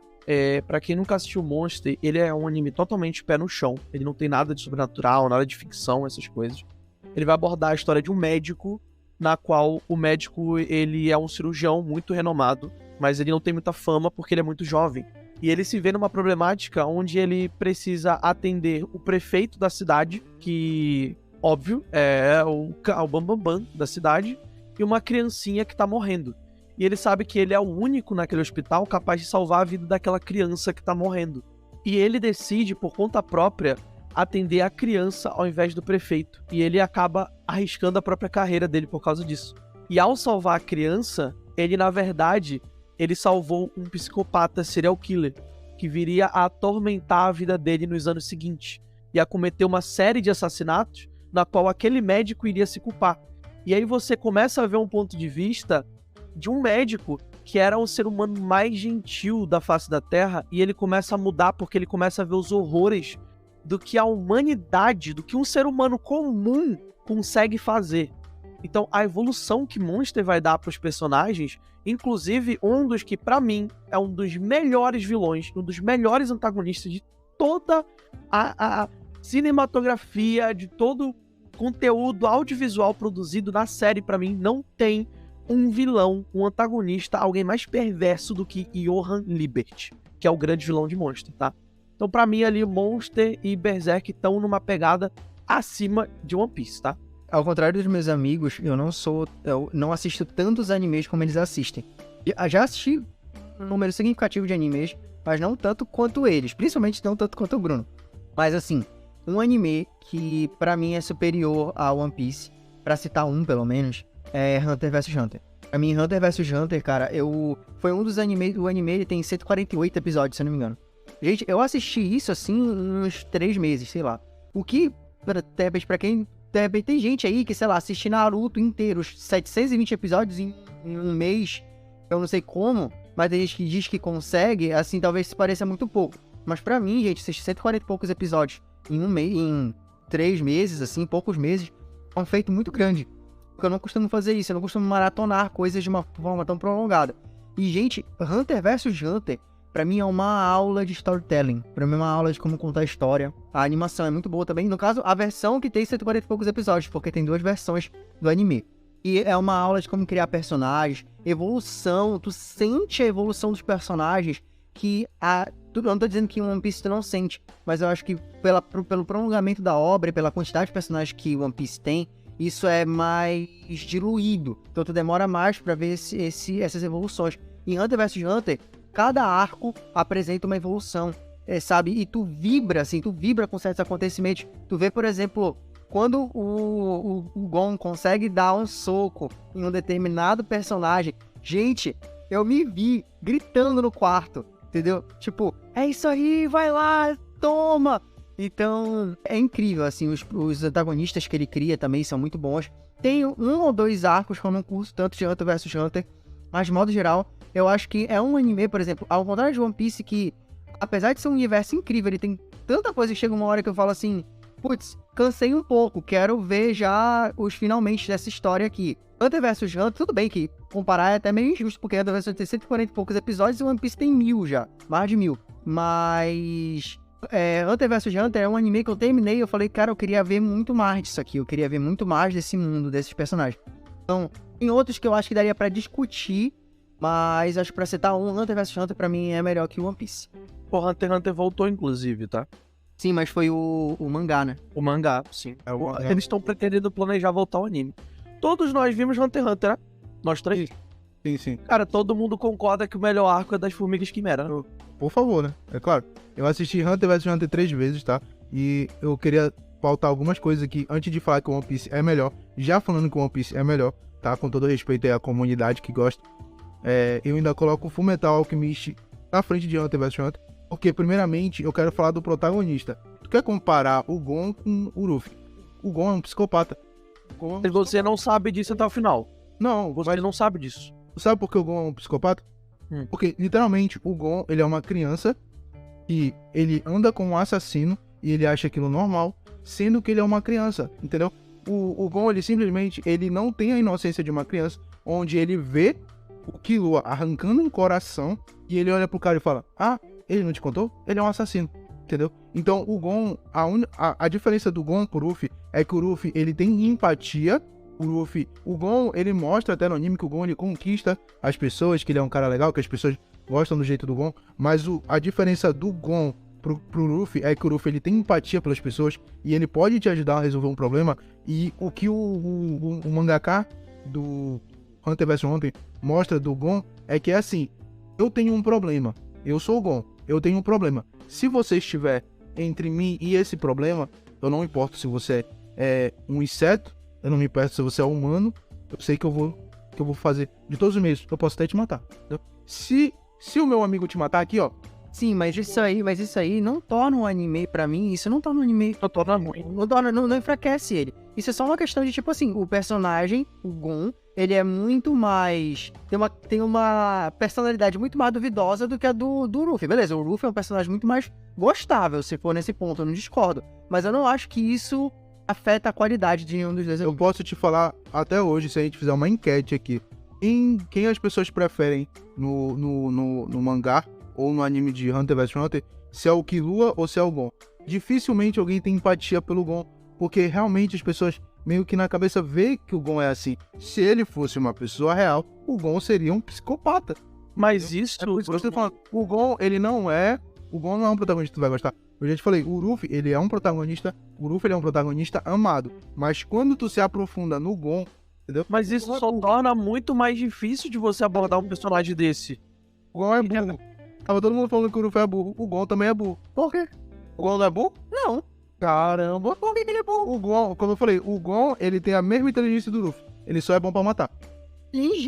Pra quem nunca assistiu Monster, ele é um anime totalmente pé no chão. Ele não tem nada de sobrenatural, nada de ficção, essas coisas. Ele vai abordar a história de um médico, na qual o médico ele é um cirurgião muito renomado, mas ele não tem muita fama porque ele é muito jovem. E ele se vê numa problemática onde ele precisa atender o prefeito da cidade, que, óbvio, é o bambambam da cidade, e uma criancinha que tá morrendo. E ele sabe que ele é o único naquele hospital capaz de salvar a vida daquela criança que tá morrendo. E ele decide, por conta própria, atender a criança ao invés do prefeito. E ele acaba arriscando a própria carreira dele por causa disso. E ao salvar a criança, ele, na verdade, ele salvou um psicopata serial killer, que viria a atormentar a vida dele nos anos seguintes. E a cometer uma série de assassinatos, na qual aquele médico iria se culpar. E aí você começa a ver um ponto de vista de um médico que era o ser humano mais gentil da face da Terra, e ele começa a mudar porque ele começa a ver os horrores do que a humanidade, do que um ser humano comum consegue fazer. Então a evolução que Monster vai dar para os personagens, inclusive um dos que pra mim é um dos melhores vilões, um dos melhores antagonistas de toda a cinematografia, de todo conteúdo audiovisual produzido na série, pra mim não tem um vilão, um antagonista, alguém mais perverso do que Johann Liebert, que é o grande vilão de Monster, tá? Então pra mim ali Monster e Berserk estão numa pegada acima de One Piece, tá? Ao contrário dos meus amigos, eu não assisto tantos animes como eles assistem. Já assisti um número significativo de animes, mas não tanto quanto eles, principalmente não tanto quanto o Bruno. Mas assim, um anime que pra mim é superior a One Piece, pra citar um pelo menos, é Hunter vs Hunter. Pra mim, Hunter vs Hunter, cara, foi um dos animes, o anime ele tem 148 episódios, se eu não me engano. Gente, eu assisti isso assim uns 3 meses, sei lá. O que, pra quem... Tem gente aí que, sei lá, assiste Naruto inteiro, os 720 episódios em um mês, eu não sei como, mas tem gente que diz que consegue, assim, talvez se pareça muito pouco. Mas pra mim, gente, assistir 140 e poucos episódios em um mês, em 3 meses, assim, poucos meses, é um feito muito grande. Porque eu não costumo fazer isso, eu não costumo maratonar coisas de uma forma tão prolongada. E, gente, Hunter vs Hunter, pra mim é uma aula de storytelling. Pra mim é uma aula de como contar a história. A animação é muito boa também. No caso, a versão que tem 140 e poucos episódios, porque tem 2 versões do anime. E é uma aula de como criar personagens, evolução. Tu sente a evolução dos personagens que eu não tô dizendo que One Piece tu não sente, mas eu acho que pelo prolongamento da obra e pela quantidade de personagens que One Piece tem, isso é mais diluído. Então tu demora mais pra ver essas evoluções. Em Hunter vs Hunter, cada arco apresenta uma evolução, sabe? E tu vibra com certos acontecimentos. Tu vê, por exemplo, quando o Gon consegue dar um soco em um determinado personagem. Gente, eu me vi gritando no quarto, entendeu? Tipo, é isso aí, vai lá, toma! Então, é incrível, assim, os antagonistas que ele cria também são muito bons. Tem 1 ou 2 arcos que eu não curto tanto de Hunter vs Hunter, mas de modo geral, eu acho que é um anime, por exemplo, ao contrário de One Piece, que apesar de ser um universo incrível, ele tem tanta coisa que chega uma hora que eu falo assim, putz, cansei um pouco, quero ver já os finalmente dessa história aqui. Hunter vs Hunter, tudo bem que comparar é até meio injusto, porque Hunter vs Hunter tem 140 e poucos episódios e One Piece tem 1000 já, mais de 1000. Mas Hunter vs Hunter é um anime que eu terminei e eu falei, cara, eu queria ver muito mais disso aqui, eu queria ver muito mais desse mundo, desses personagens. Então, tem outros que eu acho que daria pra discutir, mas acho que pra citar Hunter vs Hunter pra mim é melhor que o One Piece. O Hunter x Hunter voltou, inclusive, tá? Sim, mas foi o mangá, né? O mangá, sim. Eles estão pretendendo planejar voltar ao anime. Todos nós vimos Hunter x Hunter, né? Nós 3. Sim. Cara, todo mundo concorda que o melhor arco é das Formigas Quimera, né? Por favor, né? É claro. Eu assisti Hunter vs Hunter 3 vezes, tá? E eu queria pautar algumas coisas aqui antes de falar que o One Piece é melhor. Já falando que o One Piece é melhor, tá? Com todo respeito aí à comunidade que gosta. Eu ainda coloco o Fullmetal Alchemist na frente de Hunter vs Hunter. Porque, primeiramente, eu quero falar do protagonista. Tu quer comparar o Gon com o Luffy? O Gon é um psicopata. E você não sabe disso até o final. Não, Você não sabe disso. Sabe por que o Gon é um psicopata? Porque, literalmente, o Gon, ele é uma criança e ele anda com um assassino e ele acha aquilo normal, sendo que ele é uma criança, entendeu? O Gon, ele simplesmente, ele não tem a inocência de uma criança, onde ele vê o Killua arrancando um coração e ele olha pro cara e fala, ele não te contou? Ele é um assassino, entendeu? Então, o Gon, a diferença do Gon pro Luffy é que o Luffy, ele tem empatia. O Gon, ele mostra até no anime que o Gon, ele conquista as pessoas, que ele é um cara legal, que as pessoas gostam do jeito do Gon, mas a diferença do Gon pro Luffy é que o Luffy, ele tem empatia pelas pessoas e ele pode te ajudar a resolver um problema. E o que o mangaka do Hunter vs Hunter mostra do Gon é que é assim, eu tenho um problema, eu sou o Gon, eu tenho um problema. Se você estiver entre mim e esse problema, eu não importo se você é um inseto, eu não me importo se você é humano, eu sei que eu vou fazer de todos os meios, eu posso até te matar, entendeu? Se o meu amigo te matar aqui, ó. Sim, mas isso aí não torna um anime pra mim, isso não torna um anime, Só torna ruim. não enfraquece ele. Isso é só uma questão de, tipo assim, o personagem, o Gon, ele é muito mais, tem uma personalidade muito mais duvidosa do que a do Luffy. Beleza, o Luffy é um personagem muito mais gostável, se for nesse ponto, eu não discordo. Mas eu não acho que isso afeta a qualidade de nenhum dos dois. Eu posso te falar até hoje, se a gente fizer uma enquete aqui, em quem as pessoas preferem no mangá ou no anime de Hunter vs Hunter, se é o Killua ou se é o Gon. Dificilmente alguém tem empatia pelo Gon, porque realmente as pessoas meio que na cabeça vê que o Gon é assim. Se ele fosse uma pessoa real, o Gon seria um psicopata. Mas isso... É por isso que eu tô falando, o Gon não é um protagonista que tu vai gostar. Eu já te falei, o Luffy, ele é um protagonista amado. Mas quando tu se aprofunda no Gon, entendeu? Mas isso só torna muito mais difícil de você abordar um personagem desse. O Gon é burro. Tava todo mundo falando que o Luffy é burro. O Gon também é burro. Por quê? O Gon não é burro? Não. Caramba. Por que ele é burro? O Gon, como eu falei, o Gon, ele tem a mesma inteligência do Luffy. Ele só é bom pra matar.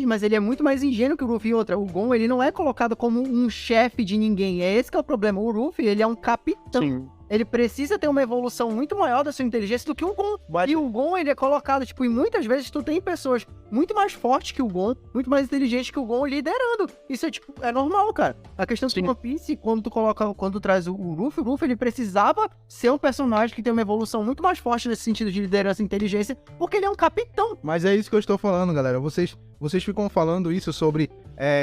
Mas ele é muito mais ingênuo que o Luffy. E outra, o Gon, ele não é colocado como um chefe de ninguém. É esse que é o problema. O Luffy, ele é um capitão. Sim. Ele precisa ter uma evolução muito maior da sua inteligência do que o Gon. E o Gon, ele é colocado, tipo, e muitas vezes tu tem pessoas muito mais fortes que o Gon, muito mais inteligentes que o Gon liderando. Isso é, tipo, é normal, cara. A questão do One Piece, quando tu traz o Luffy, ele precisava ser um personagem que tem uma evolução muito mais forte nesse sentido de liderança e inteligência, porque ele é um capitão. Mas é isso que eu estou falando, galera. Vocês ficam falando isso sobre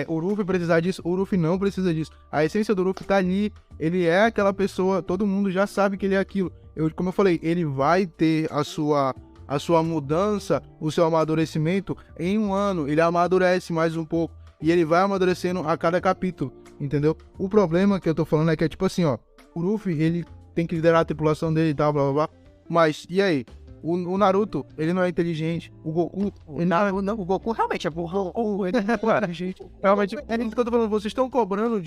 o Luffy precisar disso. O Luffy não precisa disso. A essência do Luffy tá ali. Ele é aquela pessoa, todo mundo já sabe que ele é aquilo. Como eu falei, ele vai ter a sua mudança, o seu amadurecimento em um ano. Ele amadurece mais um pouco. E ele vai amadurecendo a cada capítulo, entendeu? O problema que eu tô falando é que é tipo assim, ó. O Luffy, ele tem que liderar a tripulação dele e tal, blá blá blá. Mas, e aí? O Naruto, ele não é inteligente. O Goku, o Goku realmente é burro. gente, realmente, é isso que eu tô falando. Vocês estão cobrando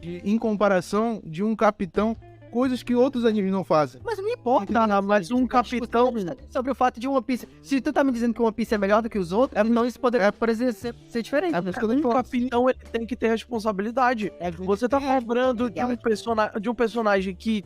em comparação de um capitão, coisas que outros animes não fazem. Mas não importa. Mas um capitão... Sobre o fato de One Piece... Se tu tá me dizendo que o One Piece é melhor do que os outros, então isso poderia, por exemplo, ser diferente. Um capitão, ele tem que ter responsabilidade. Você tá cobrando de um personagem que,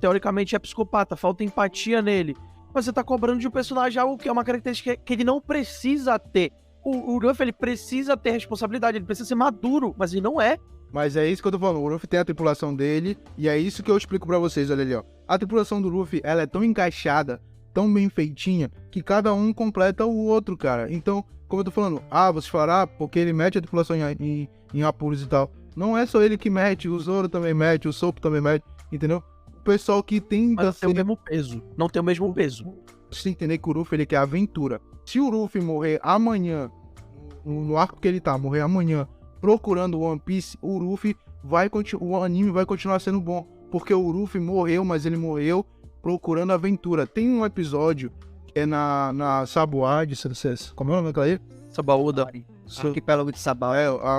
teoricamente é psicopata, falta empatia nele. Mas você tá cobrando de um personagem algo que é uma característica que ele não precisa ter. O Luffy, ele precisa ter responsabilidade, ele precisa ser maduro, mas ele não é. Mas é isso que eu tô falando, o Luffy tem a tripulação dele, e é isso que eu explico pra vocês, olha ali, ó. A tripulação do Luffy, ela é tão encaixada, tão bem feitinha, que cada um completa o outro, cara. Então, como eu tô falando, vocês falaram, porque ele mete a tripulação em apuros e tal. Não é só ele que mete, o Zoro também mete, o Sop também mete, entendeu? O pessoal que tenta Mas não tem o mesmo peso. Não tem o mesmo peso. Você tem que entender que o Luffy, ele quer aventura. Se o Luffy morrer amanhã, no arco que ele tá, morrer amanhã, procurando One Piece, o anime vai continuar sendo bom. Porque o Luffy morreu, mas ele morreu procurando aventura. Tem um episódio que é na Sabuade, como é o nome daquela aí? Sabaúda. Arquipélago de Sabão.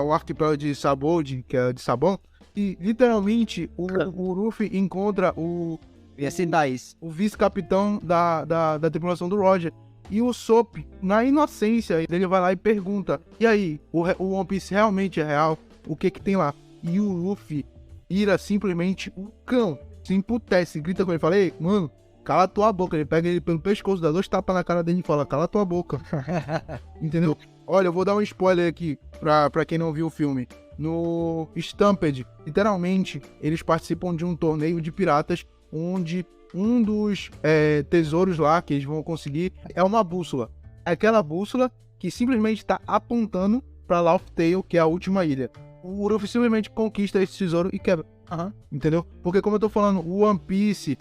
O arquipélago de Sabaúde, que é de Sabão. E literalmente o Luffy encontra o vice-capitão da tripulação do Roger. E o Sop, na inocência, ele vai lá e pergunta: e aí, o One Piece realmente é real? O que tem lá? E o Luffy vira simplesmente um cão, se emputece, grita com ele, fala: ei, mano, cala tua boca. Ele pega ele pelo pescoço, dá 2 tapas na cara dele e fala: cala tua boca. Entendeu? Olha, eu vou dar um spoiler aqui pra quem não viu o filme. No Stampede, literalmente, eles participam de um torneio de piratas, onde um dos tesouros lá que eles vão conseguir é uma bússola. Aquela bússola que simplesmente está apontando para Laugh Tale, que é a última ilha. O Luffy simplesmente conquista esse tesouro e quebra. Entendeu? Porque como eu tô falando, o One Piece,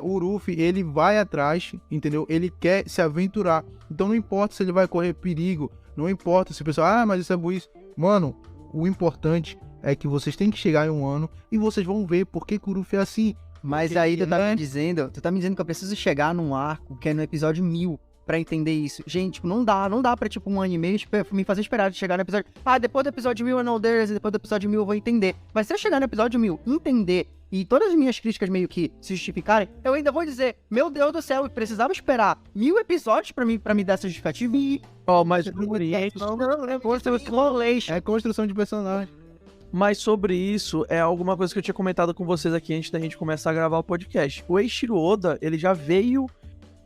o Luffy, ele vai atrás, entendeu? Ele quer se aventurar. Então não importa se ele vai correr perigo, não importa se o pessoal, mas isso é burrice. Mano, o importante é que vocês têm que chegar em um ano e vocês vão ver por que o Luffy é assim. Mas aí tu tá me dizendo que eu preciso chegar num arco que é no episódio 1000 pra entender isso. Gente, tipo, não dá pra, tipo, um anime me fazer esperar de chegar no episódio... depois do episódio 1000 eu não there's, e depois do episódio 1000 eu vou entender. Mas se eu chegar no episódio 1000 entender e todas as minhas críticas meio que se justificarem, eu ainda vou dizer, meu Deus do céu, eu precisava esperar 1000 episódios pra me dar essa justificativa e... Mas É construção de personagem. Mas sobre isso, é alguma coisa que eu tinha comentado com vocês aqui antes da gente começar a gravar o podcast. O Eiichiro Oda, ele já veio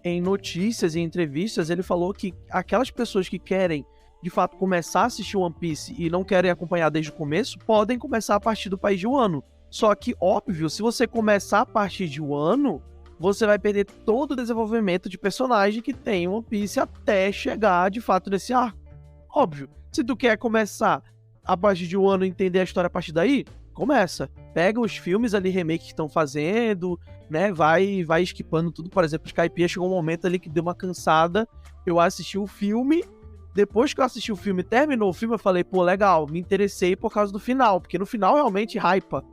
em notícias e entrevistas, ele falou que aquelas pessoas que querem, de fato, começar a assistir One Piece e não querem acompanhar desde o começo, podem começar a partir do país de Wano. Só que, óbvio, se você começar a partir de Wano, você vai perder todo o desenvolvimento de personagem que tem em One Piece até chegar, de fato, nesse arco. Óbvio, se tu quer começar a partir de Wano e entender a história a partir daí, começa. Pega os filmes ali, remake que estão fazendo, né, vai esquipando tudo. Por exemplo, Skypiea chegou um momento ali que deu uma cansada, eu assisti o filme, depois que eu assisti o filme, terminou o filme, eu falei, pô, legal, me interessei por causa do final, porque no final realmente hypa.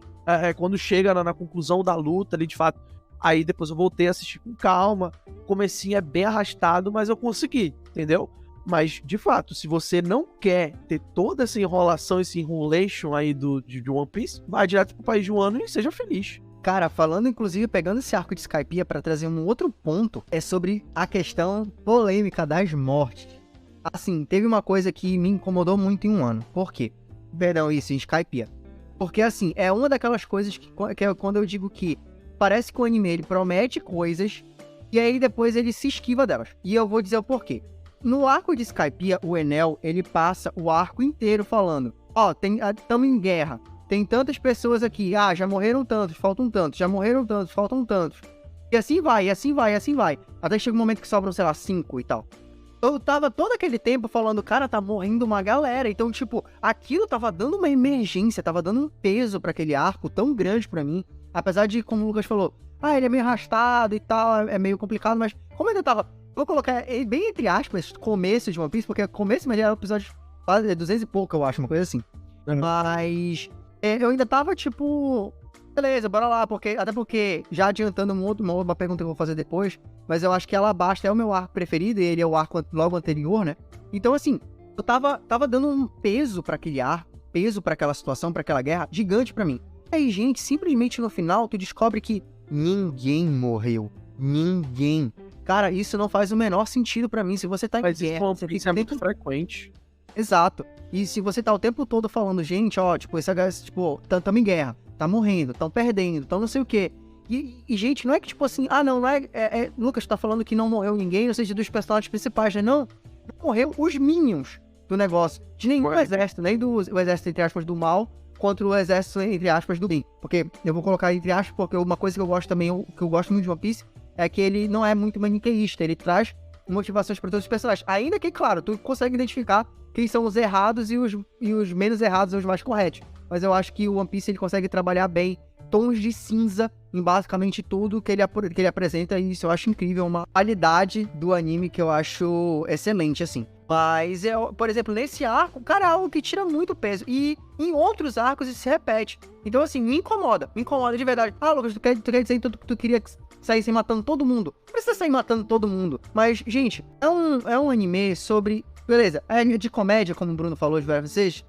Quando chega na conclusão da luta ali, de fato, aí depois eu voltei a assistir com calma, o comecinho é bem arrastado, mas eu consegui, entendeu? Mas, de fato, se você não quer ter toda essa enrolação, esse enrolation aí de One Piece, vai direto pro país de Wano e seja feliz. Cara, falando, inclusive, pegando esse arco de Skypiea pra trazer um outro ponto, é sobre a questão polêmica das mortes. Assim, teve uma coisa que me incomodou muito em um ano. Por quê? Perdão, isso, em Skypiea. Porque, assim, é uma daquelas coisas que é quando eu digo que parece que o anime, ele promete coisas e aí depois ele se esquiva delas. E eu vou dizer o porquê. No arco de Skypiea, o Enel, ele passa o arco inteiro falando, estamos em guerra, tem tantas pessoas aqui, já morreram tantos, faltam tantos, já morreram tantos, faltam tantos. E assim vai, assim vai, assim vai. Até chega um momento que sobram, sei lá, 5 e tal. Eu tava todo aquele tempo falando, cara, tá morrendo uma galera. Então, tipo, aquilo tava dando uma emergência, tava dando um peso pra aquele arco tão grande pra mim. Apesar de, como o Lucas falou, ele é meio arrastado e tal, é meio complicado, mas como ainda tava... Vou colocar bem entre aspas, começo de One Piece, porque começo, mas era o episódio quase 200 e pouco, eu acho, uma coisa assim. Mas eu ainda tava, tipo, beleza, bora lá, até porque, já adiantando uma pergunta que eu vou fazer depois, mas eu acho que Alabasta é o meu arco preferido, e ele é o arco logo anterior, né? Então, assim, eu tava dando um peso pra aquele arco, peso pra aquela situação, pra aquela guerra, gigante pra mim. Aí, gente, simplesmente no final, tu descobre que ninguém morreu. Ninguém. Cara, isso não faz o menor sentido pra mim. Se você tá em guerra, você fica muito frequente. Exato. E se você tá o tempo todo falando, gente, tamo em guerra, tá morrendo, tão perdendo, tão não sei o quê. E gente, não é que tipo assim, não é... Lucas tá falando que não morreu ninguém, ou seja, dos personagens principais, né? Não morreu os minions do negócio. De nenhum exército, nem do exército, entre aspas, do mal, contra o exército, entre aspas, do bem. Porque eu vou colocar entre aspas, porque uma coisa que eu gosto também, que eu gosto muito de One Piece, é que ele não é muito maniqueísta, ele traz motivações para todos os personagens. Ainda que, claro, tu consegue identificar quem são os errados e os menos errados são os mais corretos. Mas eu acho que o One Piece ele consegue trabalhar bem tons de cinza em basicamente tudo que ele apresenta, e isso eu acho incrível, uma qualidade do anime que eu acho excelente, assim. Mas, por exemplo, nesse arco, cara, é algo que tira muito peso. E em outros arcos isso se repete. Então, assim, me incomoda de verdade. Lucas, tu quer dizer que tu queria sair matando todo mundo? Não precisa sair matando todo mundo. Mas, gente, é um anime sobre... Beleza, é de comédia, como o Bruno falou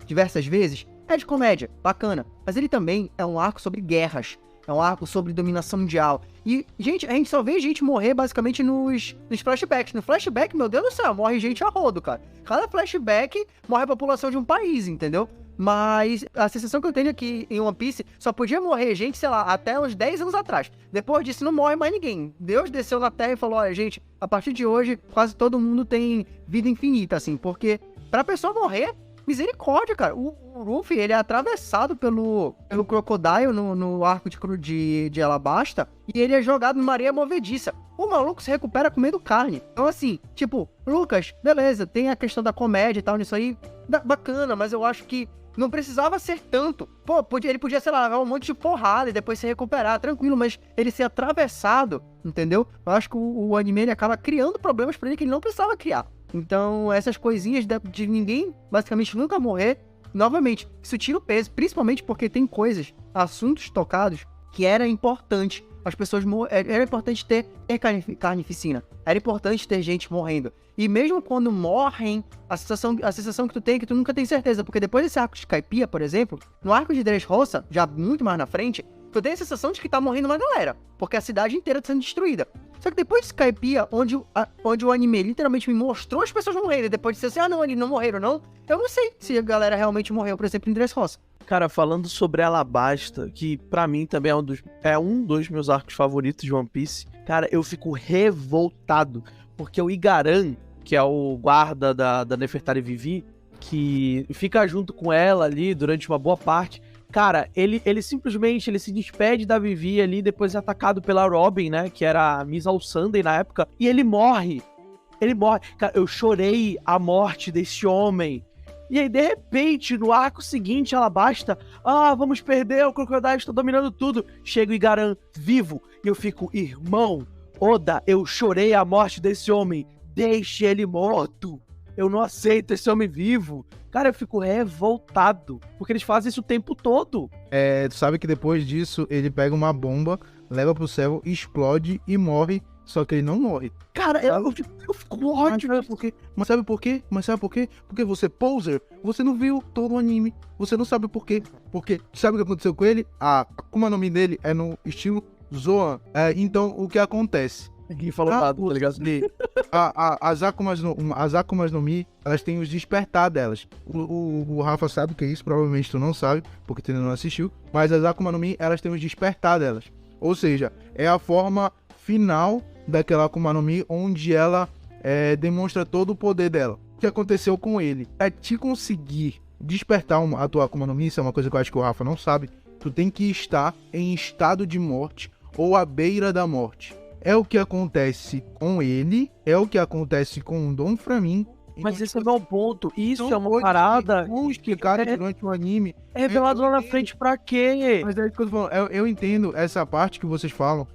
diversas vezes. É de comédia, bacana. Mas ele também é um arco sobre guerras. É um arco sobre dominação mundial. E, gente, a gente só vê gente morrer basicamente nos flashbacks. No flashback, meu Deus do céu, morre gente a rodo, cara. Cada flashback morre a população de um país, entendeu? Mas a sensação que eu tenho é que em One Piece só podia morrer gente, sei lá, até uns 10 anos atrás. Depois disso não morre mais ninguém. Deus desceu na Terra e falou, olha, gente, a partir de hoje quase todo mundo tem vida infinita, assim. Porque pra pessoa morrer... Misericórdia, cara. O Luffy, ele é atravessado pelo Crocodile no arco de Alabasta e ele é jogado numa areia movediça. O maluco se recupera comendo carne. Então, assim, tipo, Lucas, beleza, tem a questão da comédia e tal nisso aí, bacana, mas eu acho que não precisava ser tanto. Pô, ele podia, sei lá, levar um monte de porrada e depois se recuperar, tranquilo, mas ele ser atravessado, entendeu? Eu acho que o anime, ele acaba criando problemas pra ele que ele não precisava criar. Então, essas coisinhas de ninguém, basicamente, nunca morrer, novamente, isso tira o peso, principalmente porque tem coisas, assuntos tocados, que era importante. As pessoas era importante ter carnificina, era importante ter gente morrendo. E mesmo quando morrem, a sensação que tu tem é que tu nunca tem certeza, porque depois desse arco de Skypiea, por exemplo, no arco de Dressrosa, já muito mais na frente, eu tenho a sensação de que tá morrendo uma galera, porque a cidade inteira tá sendo destruída. Só que depois de Skypiea, onde o anime literalmente me mostrou as pessoas morrendo, e depois disse assim, não, eles não morreram, não, eu não sei se a galera realmente morreu, por exemplo, em Dressrosa. Cara, falando sobre Alabasta, que pra mim também é um dos meus arcos favoritos de One Piece, cara, eu fico revoltado, porque o Igaran, que é o guarda da Nefertari Vivi, que fica junto com ela ali durante uma boa parte, cara, ele simplesmente ele se despede da Vivi ali, depois é atacado pela Robin, né, que era a Miss All Sunday na época, e ele morre. Cara, eu chorei a morte desse homem. E aí, de repente, no arco seguinte, Alabasta, vamos perder, o Crocodile está dominando tudo. Chega o Igaran vivo, e eu fico, irmão, Oda, eu chorei a morte desse homem, deixe ele morto. Eu não aceito esse homem vivo. Cara, eu fico revoltado, porque eles fazem isso o tempo todo. Tu sabe que depois disso, ele pega uma bomba, leva pro céu, explode e morre, só que ele não morre. Cara, eu fico com ódio. Mas sabe por quê? Porque você, poser, você não viu todo o anime. Você não sabe por quê. Porque sabe o que aconteceu com ele? A Akuma no Mi dele é no estilo Zoan. Então, o que acontece? Ninguém falou nada, tá ligado? As Akumas no Mi, elas têm os despertar delas. O Rafa sabe o que é isso, provavelmente tu não sabe, porque tu ainda não assistiu. Mas as Akuma no Mi, elas têm os despertar delas. Ou seja, é a forma final daquela Akuma no Mi, onde ela demonstra todo o poder dela. O que aconteceu com ele? É te conseguir despertar a tua Akuma no Mi, isso é uma coisa que eu acho que o Rafa não sabe, tu tem que estar em estado de morte ou à beira da morte. É o que acontece com ele, é o que acontece com o Dom Flamingo. Mas esse é o meu ponto. Isso é uma parada. Vamos explicar durante o anime. É revelado lá na frente pra quê? Mas é isso que eu tô falando. Eu entendo essa parte que vocês falam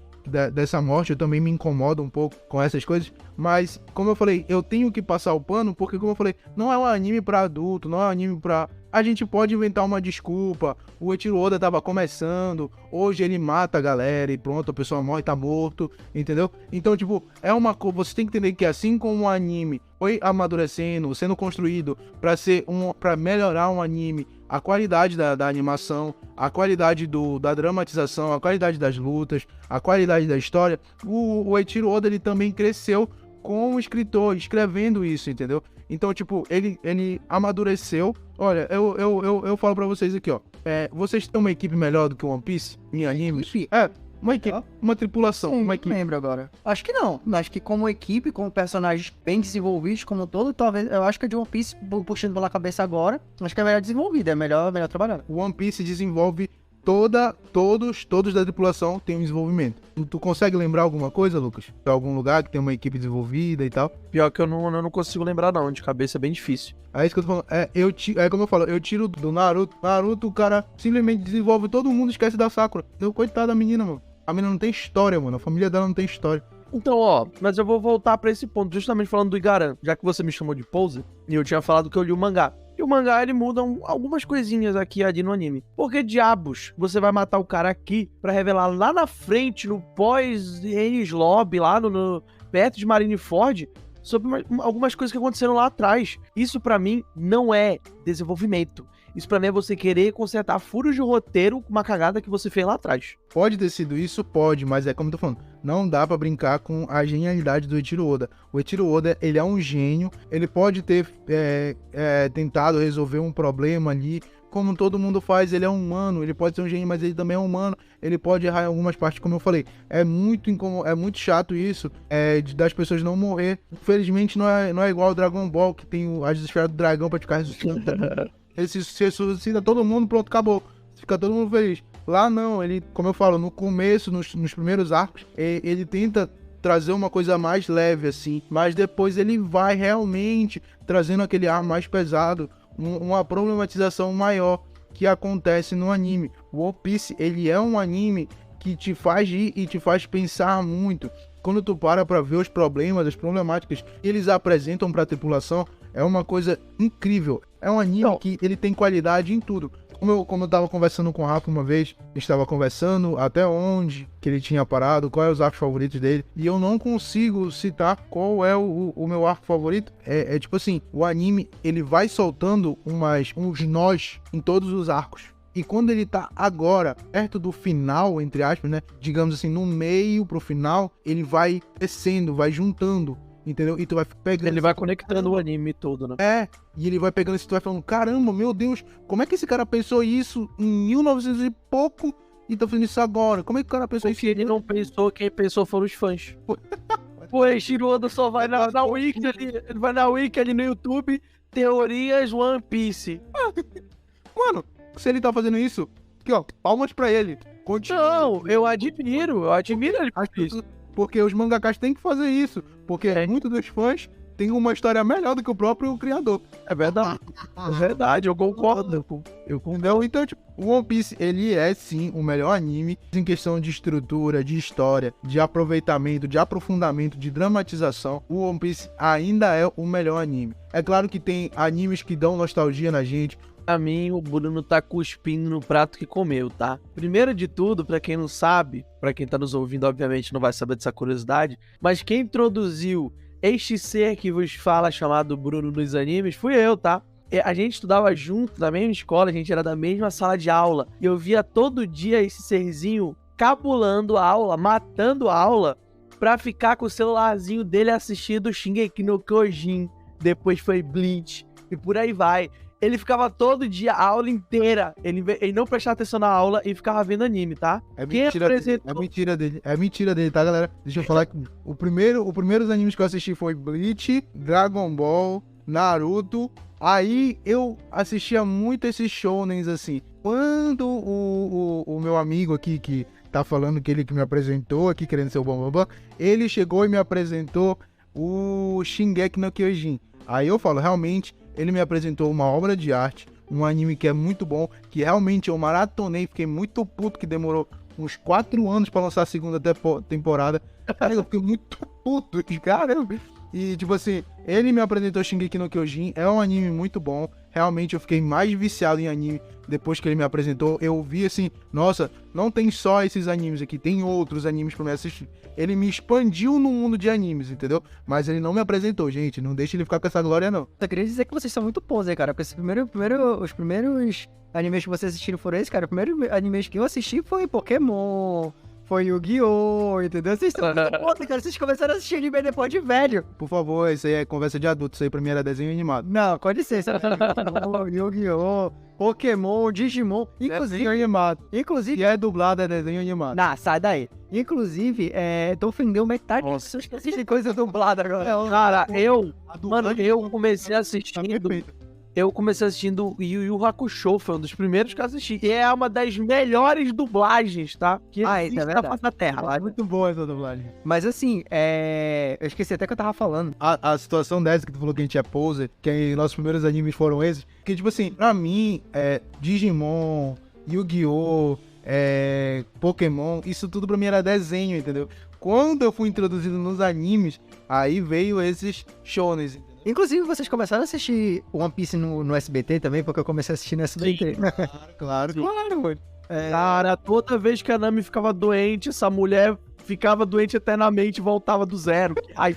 dessa morte, eu também me incomodo um pouco com essas coisas, mas como eu falei, eu tenho que passar o pano, porque como eu falei, não é um anime pra adulto, não é um anime pra... A gente pode inventar uma desculpa, o Eiichiro Oda tava começando, hoje ele mata a galera e pronto, a pessoa morre, tá morto, entendeu? Então, tipo, você tem que entender que assim como o anime foi amadurecendo, sendo construído pra melhorar um anime, a qualidade da animação, a qualidade da dramatização, a qualidade das lutas, a qualidade da história, o Eiichiro Oda, ele também cresceu como escritor, escrevendo isso, entendeu? Então, tipo, ele amadureceu. Olha, eu falo pra vocês aqui, ó. Vocês têm uma equipe melhor do que o One Piece em animes? Uma equipe, uma tripulação, Sim, uma equipe. Não lembro agora. Acho que não. Acho que como equipe, como personagens bem desenvolvidos como um todo, talvez, eu acho que a de One Piece, puxando pela cabeça agora, acho que é melhor desenvolvida, é melhor trabalhada. O One Piece desenvolve todos da tripulação têm um desenvolvimento. Tu consegue lembrar alguma coisa, Lucas? De algum lugar que tem uma equipe desenvolvida e tal? Pior que eu não consigo lembrar não, de cabeça é bem difícil. É isso que eu tô falando. Como eu falo, eu tiro do Naruto. Naruto, o cara simplesmente desenvolve todo mundo, esquece da Sakura. Coitada da menina, mano. A menina não tem história, mano. A família dela não tem história. Então, mas eu vou voltar pra esse ponto, justamente falando do Igaran. Já que você me chamou de Pose, e eu tinha falado que eu li o mangá. E o mangá, ele muda algumas coisinhas aqui ali no anime. Por que diabos você vai matar o cara aqui pra revelar lá na frente, no pós-Enies Lobby, lá perto de Marineford, sobre algumas coisas que aconteceram lá atrás? Isso pra mim não é desenvolvimento. Isso pra mim é você querer consertar furos de roteiro com uma cagada que você fez lá atrás. Pode ter sido isso? Pode, mas é como eu tô falando, não dá pra brincar com a genialidade do Eiichiro Oda. O Eiichiro Oda, ele é um gênio, ele pode ter tentado resolver um problema ali, como todo mundo faz, ele é humano, ele pode ser um gênio, mas ele também é humano, ele pode errar em algumas partes, como eu falei. É muito chato isso, das pessoas não morrer. Infelizmente não é igual ao Dragon Ball, que tem as esferas do dragão pra ficar ressuscitando. Ele se ressuscita todo mundo, pronto, acabou. Fica todo mundo feliz. Lá não, ele, como eu falo, no começo, nos primeiros arcos, ele tenta trazer uma coisa mais leve, assim. Mas depois ele vai realmente trazendo aquele ar mais pesado, uma problematização maior que acontece no anime. O One Piece, ele é um anime que te faz ir e te faz pensar muito. Quando tu para pra ver os problemas, as problemáticas que eles apresentam pra tripulação, é uma coisa incrível. É um anime que ele tem qualidade em tudo. Como eu tava conversando com o Rafa uma vez, a gente tava conversando até onde que ele tinha parado, quais os arcos favoritos dele, e eu não consigo citar qual é o meu arco favorito. Tipo assim, o anime, ele vai soltando uns nós em todos os arcos. E quando ele tá agora, perto do final, entre aspas, né? Digamos assim, no meio pro final, ele vai descendo, vai juntando, entendeu? E tu vai pegando... Ele vai conectando o anime todo, né? E ele vai pegando esse, tu vai falando, caramba, meu Deus, como é que esse cara pensou isso em 1900 e pouco e tá fazendo isso agora? Como é que o cara pensou isso? Porque ele não pensou, quem pensou foram os fãs. Pô, Eiichiro Oda só vai na Wiki ali, ele vai na Wiki ali no YouTube, teorias One Piece. Mano, se ele tá fazendo isso, aqui ó, palmas pra ele. Continua. Não, eu admiro ele por isso. Porque os mangakas têm que fazer isso. Porque muitos dos fãs têm uma história melhor do que o próprio criador. É verdade, eu concordo. Entendeu? Então, tipo, o One Piece, ele é sim o melhor anime em questão de estrutura, de história, de aproveitamento, de aprofundamento, de dramatização. O One Piece ainda é o melhor anime. É claro que tem animes que dão nostalgia na gente. Pra mim, o Bruno tá cuspindo no prato que comeu, tá? Primeiro de tudo, pra quem não sabe, pra quem tá nos ouvindo, obviamente não vai saber dessa curiosidade, mas quem introduziu este ser que vos fala, chamado Bruno nos animes, fui eu, tá? A gente estudava junto, na mesma escola, a gente era da mesma sala de aula, e eu via todo dia esse serzinho cabulando a aula, matando a aula, pra ficar com o celularzinho dele assistindo Shingeki no Kyojin, depois foi Bleach, e por aí vai. Ele ficava todo dia, a aula inteira, ele não prestava atenção na aula e ficava vendo anime, tá? É mentira dele, tá, galera? Deixa eu falar que os primeiros animes que eu assisti foi Bleach, Dragon Ball, Naruto. Aí eu assistia muito esses shounens, assim. Quando o meu amigo aqui, que tá falando que ele que me apresentou aqui, querendo ser o Bambambam, ele chegou e me apresentou o Shingeki no Kyojin. Aí eu falo, realmente... Ele me apresentou uma obra de arte, um anime que é muito bom, que realmente eu maratonei, fiquei muito puto que demorou uns 4 anos pra lançar a segunda temporada. Cara, eu fiquei muito puto, caramba. E tipo assim, ele me apresentou Shingeki no Kyojin, é um anime muito bom. Realmente eu fiquei mais viciado em anime depois que ele me apresentou. Eu vi assim, nossa, não tem só esses animes aqui, tem outros animes pra me assistir. Ele me expandiu no mundo de animes, entendeu? Mas ele não me apresentou, gente, não deixa ele ficar com essa glória não. Eu queria dizer que vocês são muito bons aí, cara, porque os primeiros animes que vocês assistiram foram esses, cara. O primeiro animes que eu assisti foi Pokémon, foi Yu-Gi-Oh!, entendeu? Vocês são muito bons, cara, vocês começaram a assistir anime depois de velho. Por favor, isso aí é conversa de adulto, isso aí pra mim era desenho animado. Não, com licença. Yu-Gi-Oh!, Pokémon, Digimon, inclusive... Desenho animado. Inclusive... Se é dublado, é desenho animado. Não, sai daí. Inclusive, tu ofendeu metade das pessoas que assistem coisa dublada agora. Cara, eu comecei assistindo... Eu comecei assistindo Yu Yu Hakusho, foi um dos primeiros que eu assisti. E é uma das melhores dublagens, tá? Que existe na face da Terra. É muito boa essa dublagem. Mas assim, eu esqueci até que eu tava falando. A situação dessa que tu falou que a gente é poser, que nossos primeiros animes foram esses, que tipo assim, pra mim, Digimon, Yu-Gi-Oh!, Pokémon, isso tudo pra mim era desenho, entendeu? Quando eu fui introduzido nos animes, aí veio esses shounens. Inclusive, vocês começaram a assistir One Piece no SBT também, porque eu comecei a assistir no SBT. Claro, mano. Cara, toda vez que a Nami ficava doente, essa mulher ficava doente eternamente e voltava do zero. Ai,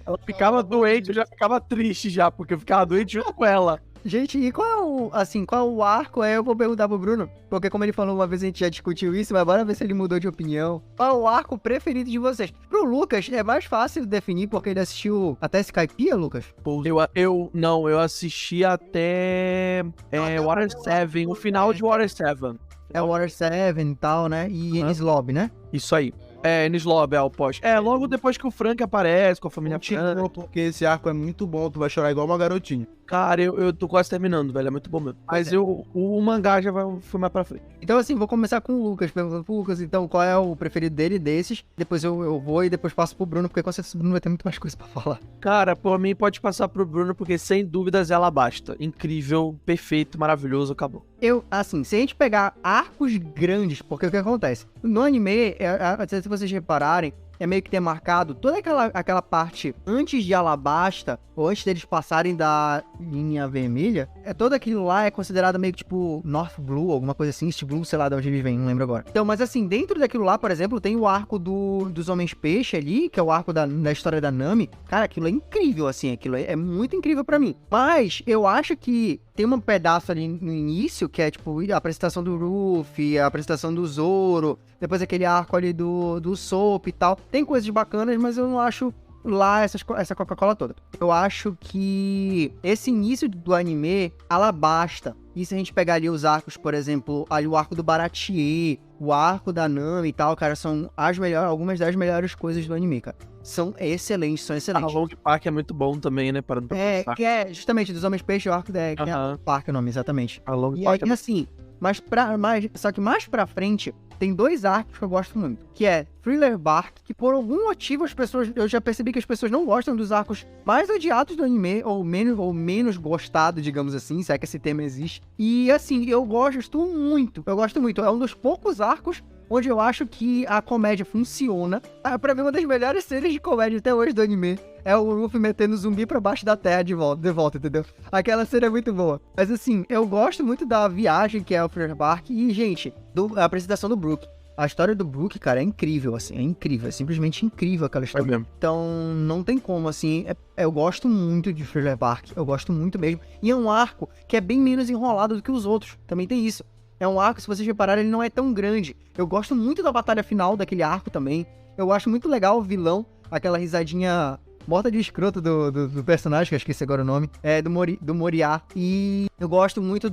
ela ficava doente, eu já ficava triste já, porque eu ficava doente junto com ela. Gente, e qual é o arco? Eu vou perguntar pro Bruno, porque como ele falou uma vez, a gente já discutiu isso, mas bora ver se ele mudou de opinião. Qual é o arco preferido de vocês? Pro Lucas, é mais fácil definir, porque ele assistiu até Skypiea, Lucas? Eu assisti até Water 7, o final de Water 7. É Water 7 e tal, né? E Enies Lobby, né? Isso aí. Enies Lobby, o pós. Logo depois que o Frank aparece com a família Frank. Porque esse arco é muito bom, tu vai chorar igual uma garotinha. Cara, eu tô quase terminando, velho, é muito bom mesmo. Mas o mangá já foi mais pra frente. Então assim, vou começar com o Lucas, perguntando pro Lucas, então, qual é o preferido dele desses. Depois eu vou e depois passo pro Bruno, porque com certeza o Bruno vai ter muito mais coisa pra falar. Cara, por mim pode passar pro Bruno, porque sem dúvidas ela basta. Incrível, perfeito, maravilhoso, acabou. Assim, se a gente pegar arcos grandes, porque o que acontece? No anime, se vocês repararem, é meio que ter marcado toda aquela parte antes de Alabasta, ou antes deles passarem da linha vermelha, todo aquilo lá é considerado meio que tipo North Blue, alguma coisa assim, East Blue, sei lá de onde eles vêm, não lembro agora. Então, mas assim, dentro daquilo lá, por exemplo, tem o arco dos Homens Peixe ali, que é o arco da história da Nami. Cara, aquilo é incrível, assim, aquilo é muito incrível pra mim. Mas eu acho que tem um pedaço ali no início, que é, tipo, a apresentação do Ruffy, a apresentação do Zoro, depois aquele arco ali do Soap e tal. Tem coisas bacanas, mas eu não acho lá essa Coca-Cola toda. Eu acho que esse início do anime, Alabasta, e se a gente pegar ali os arcos, por exemplo, ali o arco do Baratie, o arco da Nami e tal, cara, são algumas das melhores coisas do anime, cara. São excelentes. A Long Park é muito bom também, né? Parando pra pensar. Que é justamente dos Homens Peixe, o arco que é Park o nome, exatamente. A Long E Park aí, assim, só que mais pra frente, tem 2 arcos que eu gosto muito, que é Thriller Bark, que por algum motivo eu já percebi que as pessoas não gostam dos arcos mais odiados do anime, ou menos gostado, digamos assim, se é que esse termo existe. E assim, eu gosto muito. É um dos poucos arcos onde eu acho que a comédia funciona. Pra mim, uma das melhores séries de comédia até hoje do anime é o Luffy metendo zumbi pra baixo da terra de volta, entendeu? Aquela cena é muito boa. Mas assim, eu gosto muito da viagem que é o Thriller Bark e, gente, a apresentação do Brook. A história do Brook, cara, é incrível, assim, é simplesmente incrível aquela história. mesmo. Então, não tem como, assim, eu gosto muito de Thriller Bark, eu gosto muito mesmo. E é um arco que é bem menos enrolado do que os outros, também tem isso. É um arco, se vocês repararem, ele não é tão grande. Eu gosto muito da batalha final daquele arco também. Eu acho muito legal o vilão, aquela risadinha morta de escroto do personagem, que eu esqueci agora o nome, do Moriá. E eu gosto muito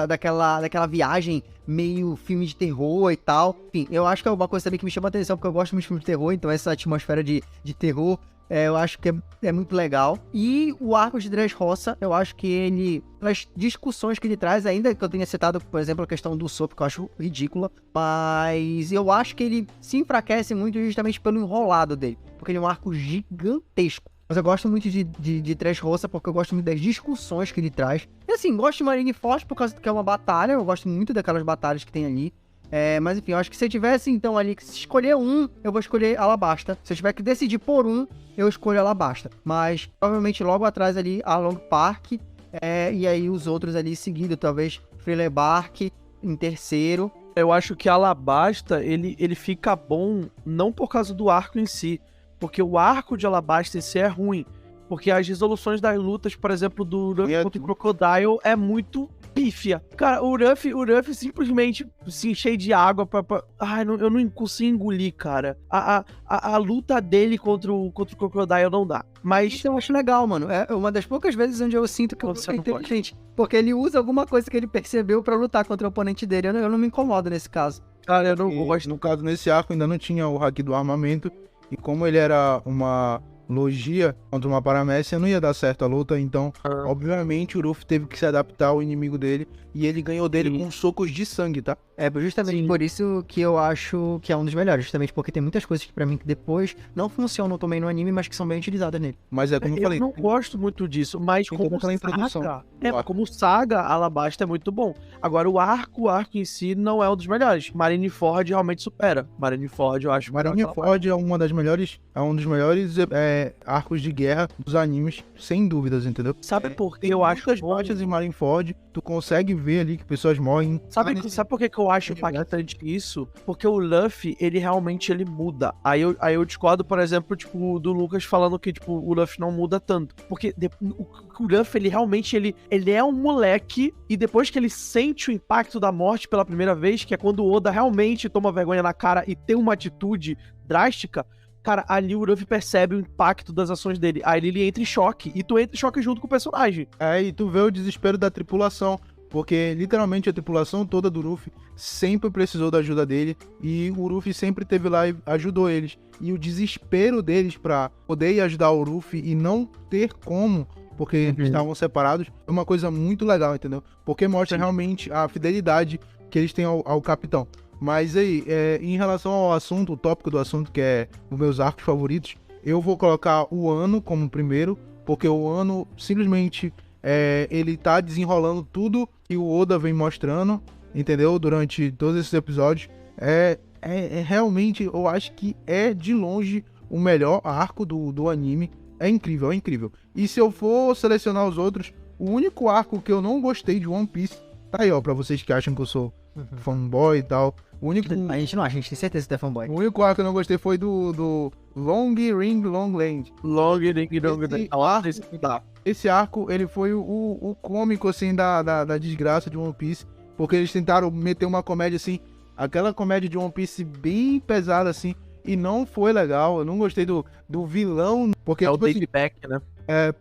daquela viagem meio filme de terror e tal. Enfim, eu acho que é uma coisa também que me chama a atenção, porque eu gosto muito de filme de terror, então essa atmosfera de terror, eu acho que é muito legal. E o arco de Dressrosa, eu acho que ele... As discussões que ele traz, ainda que eu tenha citado, por exemplo, a questão do Soap, que eu acho ridícula, mas eu acho que ele se enfraquece muito justamente pelo enrolado dele, porque ele é um arco gigantesco. Mas eu gosto muito de Dressrosa, porque eu gosto muito das discussões que ele traz. E assim, gosto de Marineford por causa que é uma batalha, eu gosto muito daquelas batalhas que tem ali. Mas enfim, eu acho que se eu tivesse então ali que escolher um, eu vou escolher Alabasta. Se eu tiver que decidir por um, eu escolho Alabasta. Mas provavelmente logo atrás ali a Long Park, e aí os outros ali seguindo, talvez Thriller Bark em terceiro. Eu acho que Alabasta, ele fica bom não por causa do arco em si, porque o arco de Alabasta em si é ruim. Porque as resoluções das lutas, por exemplo, do Ruffy contra o Crocodile é muito pífia. Cara, o Ruffy simplesmente se enche de água eu não consigo engolir, cara. A luta dele contra o Crocodile não dá. Mas isso eu acho legal, mano. É uma das poucas vezes onde eu sinto que você é inteligente. Porque ele usa alguma coisa que ele percebeu pra lutar contra o oponente dele. Eu não me incomodo nesse caso. Cara, eu não gosto. No caso, nesse arco ainda não tinha o haki do armamento. E como ele era uma logia contra uma paramécia, não ia dar certo a luta, então obviamente o Ruffy teve que se adaptar ao inimigo dele e ele ganhou dele com socos de sangue, tá? Justamente por isso que eu acho que é um dos melhores, justamente porque tem muitas coisas que pra mim que depois não funcionam também no anime, mas que são bem utilizadas nele. Mas como eu falei, não gosto muito disso, mas como saga, como saga, Alabasta é muito bom. Agora o arco em si não é um dos melhores. Marineford realmente supera. Marineford eu acho. Marineford é um dos melhores arcos de guerra dos animes, sem dúvidas, entendeu? Sabe por que eu acho as mortes em Marineford, tu consegue ver ali que pessoas morrem. Sabe por que eu acho impactante isso? Porque o Luffy, ele realmente muda. Aí eu discordo, por exemplo, tipo, do Lucas falando que, tipo, o Luffy não muda tanto. Porque o Luffy, ele realmente, ele é um moleque, e depois que ele sente o impacto da morte pela primeira vez, que é quando o Oda realmente toma vergonha na cara e tem uma atitude drástica, cara, ali o Luffy percebe o impacto das ações dele. Aí ele entra em choque, e tu entra em choque junto com o personagem. E tu vê o desespero da tripulação, porque literalmente a tripulação toda do Luffy sempre precisou da ajuda dele, e o Luffy sempre esteve lá e ajudou eles. E o desespero deles pra poder ir ajudar o Luffy e não ter como, porque estavam separados, é uma coisa muito legal, entendeu? Porque mostra realmente a fidelidade que eles têm ao capitão. Mas aí, em relação ao assunto, o tópico do assunto, que é os meus arcos favoritos, eu vou colocar o Ano como primeiro, porque o Ano simplesmente ele tá desenrolando tudo que o Oda vem mostrando, entendeu? Durante todos esses episódios. Realmente, eu acho que é de longe o melhor arco do anime. É incrível, é incrível. E se eu for selecionar os outros, o único arco que eu não gostei de One Piece, tá aí, ó, pra vocês que acham que eu sou fanboy e tal. A gente não acha, a gente tem certeza que tu é fanboy. O único arco que eu não gostei foi do Long Ring Long Land. Esse arco, ele foi o cômico, assim, da desgraça de One Piece, porque eles tentaram meter uma comédia, assim, aquela comédia de One Piece bem pesada, assim, e não foi legal. Eu não gostei do vilão, porque, É o tipo assim, Pack, né?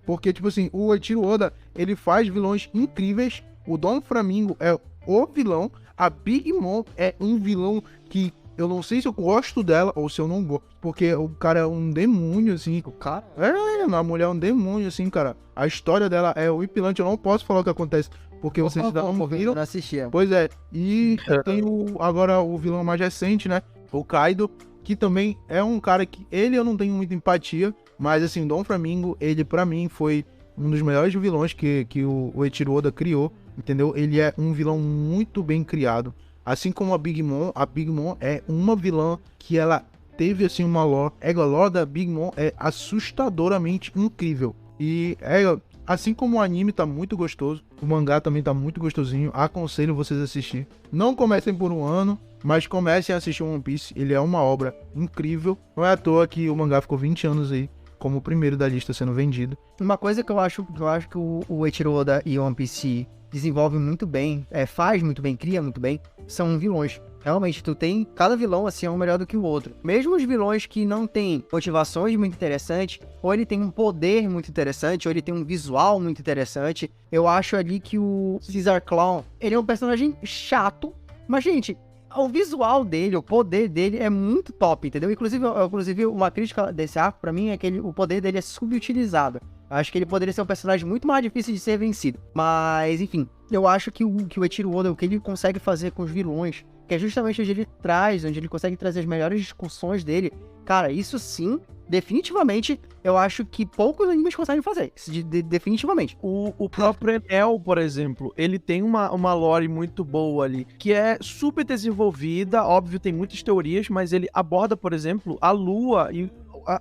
porque, tipo assim, o Eiichiro Oda, ele faz vilões incríveis. O Dom Flamingo é o vilão. A Big Mom é um vilão que eu não sei se eu gosto dela ou se eu não gosto. Porque o cara é um demônio, assim. O cara? A mulher é um demônio, assim, cara. A história dela é horripilante. Eu não posso falar o que acontece, porque vocês não viram. Eu não assistia. Pois é. E tem agora o vilão mais recente, né? O Kaido, que também é um cara que... Ele eu não tenho muita empatia, mas, assim, o Dom Flamingo, ele, pra mim, foi um dos melhores vilões que o Eiichiro Oda criou, entendeu? Ele é um vilão muito bem criado. Assim como a Big Mom é uma vilã que ela teve, assim, uma lore. A lore da Big Mom é assustadoramente incrível. E, assim como o anime tá muito gostoso, o mangá também tá muito gostosinho. Aconselho vocês a assistir. Não comecem por um ano, mas comecem a assistir One Piece. Ele é uma obra incrível. Não é à toa que o mangá ficou 20 anos aí como o primeiro da lista sendo vendido. Uma coisa que eu acho que o Eiichiro Oda e One Piece desenvolve muito bem, faz muito bem, cria muito bem, são vilões. Realmente, tu tem... Cada vilão, assim, é um melhor do que o outro. Mesmo os vilões que não têm motivações muito interessantes, ou ele tem um poder muito interessante, ou ele tem um visual muito interessante, eu acho ali que o Caesar Clown, ele é um personagem chato, mas, gente... O visual dele, o poder dele é muito top, entendeu? Inclusive uma crítica desse arco pra mim é que o poder dele é subutilizado. Acho que ele poderia ser um personagem muito mais difícil de ser vencido. Mas, enfim, eu acho que o Eiichiro Oda, o que ele consegue fazer com os vilões, que é justamente onde ele consegue trazer as melhores discussões dele. Cara, isso sim, definitivamente, eu acho que poucos animes conseguem fazer. Definitivamente. O próprio Enel, por exemplo, ele tem uma lore muito boa ali, que é super desenvolvida, óbvio, tem muitas teorias, mas ele aborda, por exemplo, a Lua e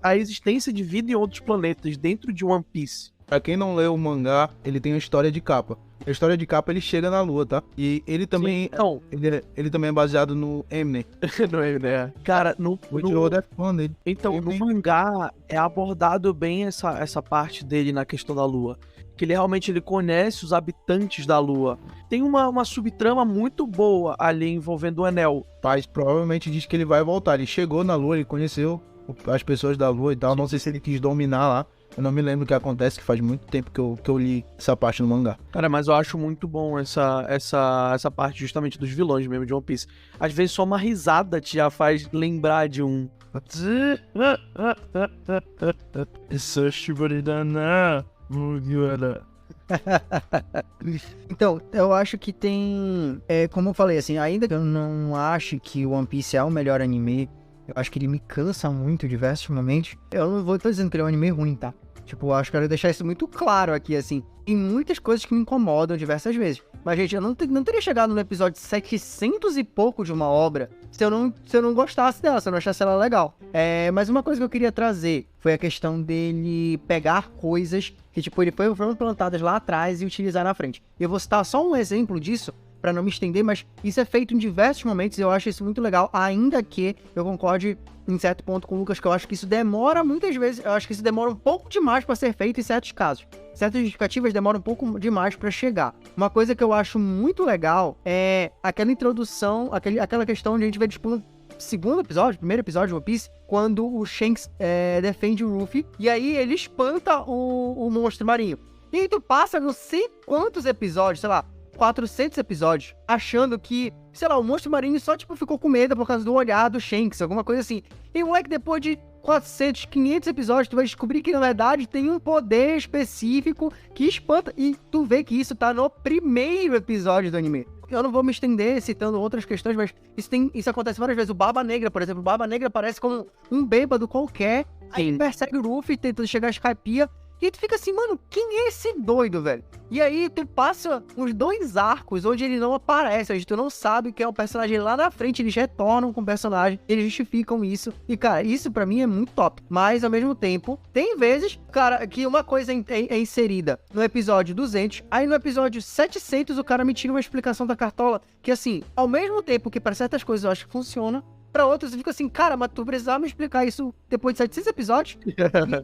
a existência de vida em outros planetas dentro de One Piece. Pra quem não leu o mangá, ele tem a história de capa. A história de capa, ele chega na Lua, tá? E ele também... Não. Ele também é baseado no Eminem. No Eminem, cara, O Eiichiro Oda é fã dele. Então, no mangá, é abordado bem essa parte dele na questão da Lua. Que ele realmente conhece os habitantes da Lua. Tem uma subtrama muito boa ali envolvendo o Enel. Mas provavelmente diz que ele vai voltar. Ele chegou na Lua, ele conheceu as pessoas da Lua e tal. Não sei se ele quis dominar lá. Eu não me lembro o que acontece, que faz muito tempo que eu li essa parte no mangá. Cara, mas eu acho muito bom essa parte justamente dos vilões mesmo de One Piece. Às vezes só uma risada te já faz lembrar de um... Então, eu acho que tem... como eu falei, assim, ainda que eu não ache que o One Piece é o melhor anime, eu acho que ele me cansa muito em diversos momentos. Eu não vou estar dizendo que ele é um anime ruim, tá? Tipo, eu acho que eu quero deixar isso muito claro aqui, assim. Tem muitas coisas que me incomodam diversas vezes. Mas, gente, eu não teria chegado no episódio 700 e pouco de uma obra se eu não gostasse dela, se eu não achasse ela legal. Mas uma coisa que eu queria trazer foi a questão dele pegar coisas que, tipo, foram plantadas lá atrás e utilizar na frente. Eu vou citar só um exemplo disso, pra não me estender, mas isso é feito em diversos momentos e eu acho isso muito legal, ainda que eu concorde em certo ponto com o Lucas, que eu acho que isso demora muitas vezes, eu acho que isso demora um pouco demais pra ser feito em certos casos. Certas justificativas demoram um pouco demais pra chegar. Uma coisa que eu acho muito legal é aquela introdução, aquela questão onde a gente vê, tipo, primeiro episódio de One Piece, quando o Shanks defende o Luffy, e aí ele espanta o monstro marinho. E aí tu passa não sei quantos episódios, sei lá, 400 episódios, achando que, sei lá, o monstro marinho só, tipo, ficou com medo por causa do olhar do Shanks, alguma coisa assim. E, moleque, depois de 400, 500 episódios, tu vai descobrir que, na verdade, tem um poder específico que espanta. E tu vê que isso tá no primeiro episódio do anime. Eu não vou me estender citando outras questões, mas isso acontece várias vezes. O Barba Negra, por exemplo. O Barba Negra parece como um bêbado qualquer. Aí ele persegue o Luffy, tentando chegar a Skypiea. E tu fica assim, mano, quem é esse doido, velho? E aí tu passa uns 2 arcos onde ele não aparece, onde tu não sabe que é um personagem lá na frente, eles retornam com o personagem, eles justificam isso. E, cara, isso pra mim é muito top. Mas, ao mesmo tempo, tem vezes, cara, que uma coisa é inserida no episódio 200, aí no episódio 700 o cara me tira uma explicação da cartola, que assim, ao mesmo tempo que pra certas coisas eu acho que funciona, pra outros eu fico assim, cara, mas tu precisava me explicar isso depois de 700 episódios?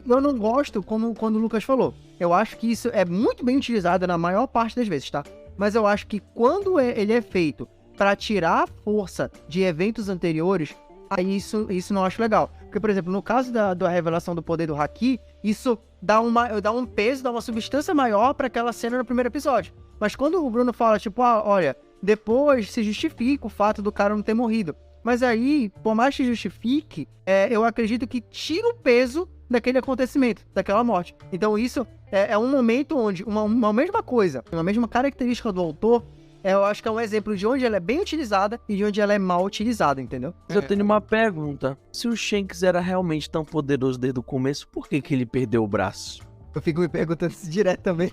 Eu não gosto, como quando o Lucas falou. Eu acho que isso é muito bem utilizado na maior parte das vezes, tá? Mas eu acho que quando ele é feito pra tirar a força de eventos anteriores, aí isso não acho legal. Porque, por exemplo, no caso da revelação do poder do Haki, isso dá um peso, dá uma substância maior pra aquela cena no primeiro episódio. Mas quando o Bruno fala, tipo, olha, depois se justifica o fato do cara não ter morrido. Mas aí, por mais que justifique, eu acredito que tira o peso daquele acontecimento, daquela morte. Então isso é um momento onde uma mesma coisa, uma mesma característica do autor, eu acho que é um exemplo de onde ela é bem utilizada e de onde ela é mal utilizada, entendeu? Mas eu tenho uma pergunta. Se o Shanks era realmente tão poderoso desde o começo, por que ele perdeu o braço? Eu fico me perguntando isso direto também.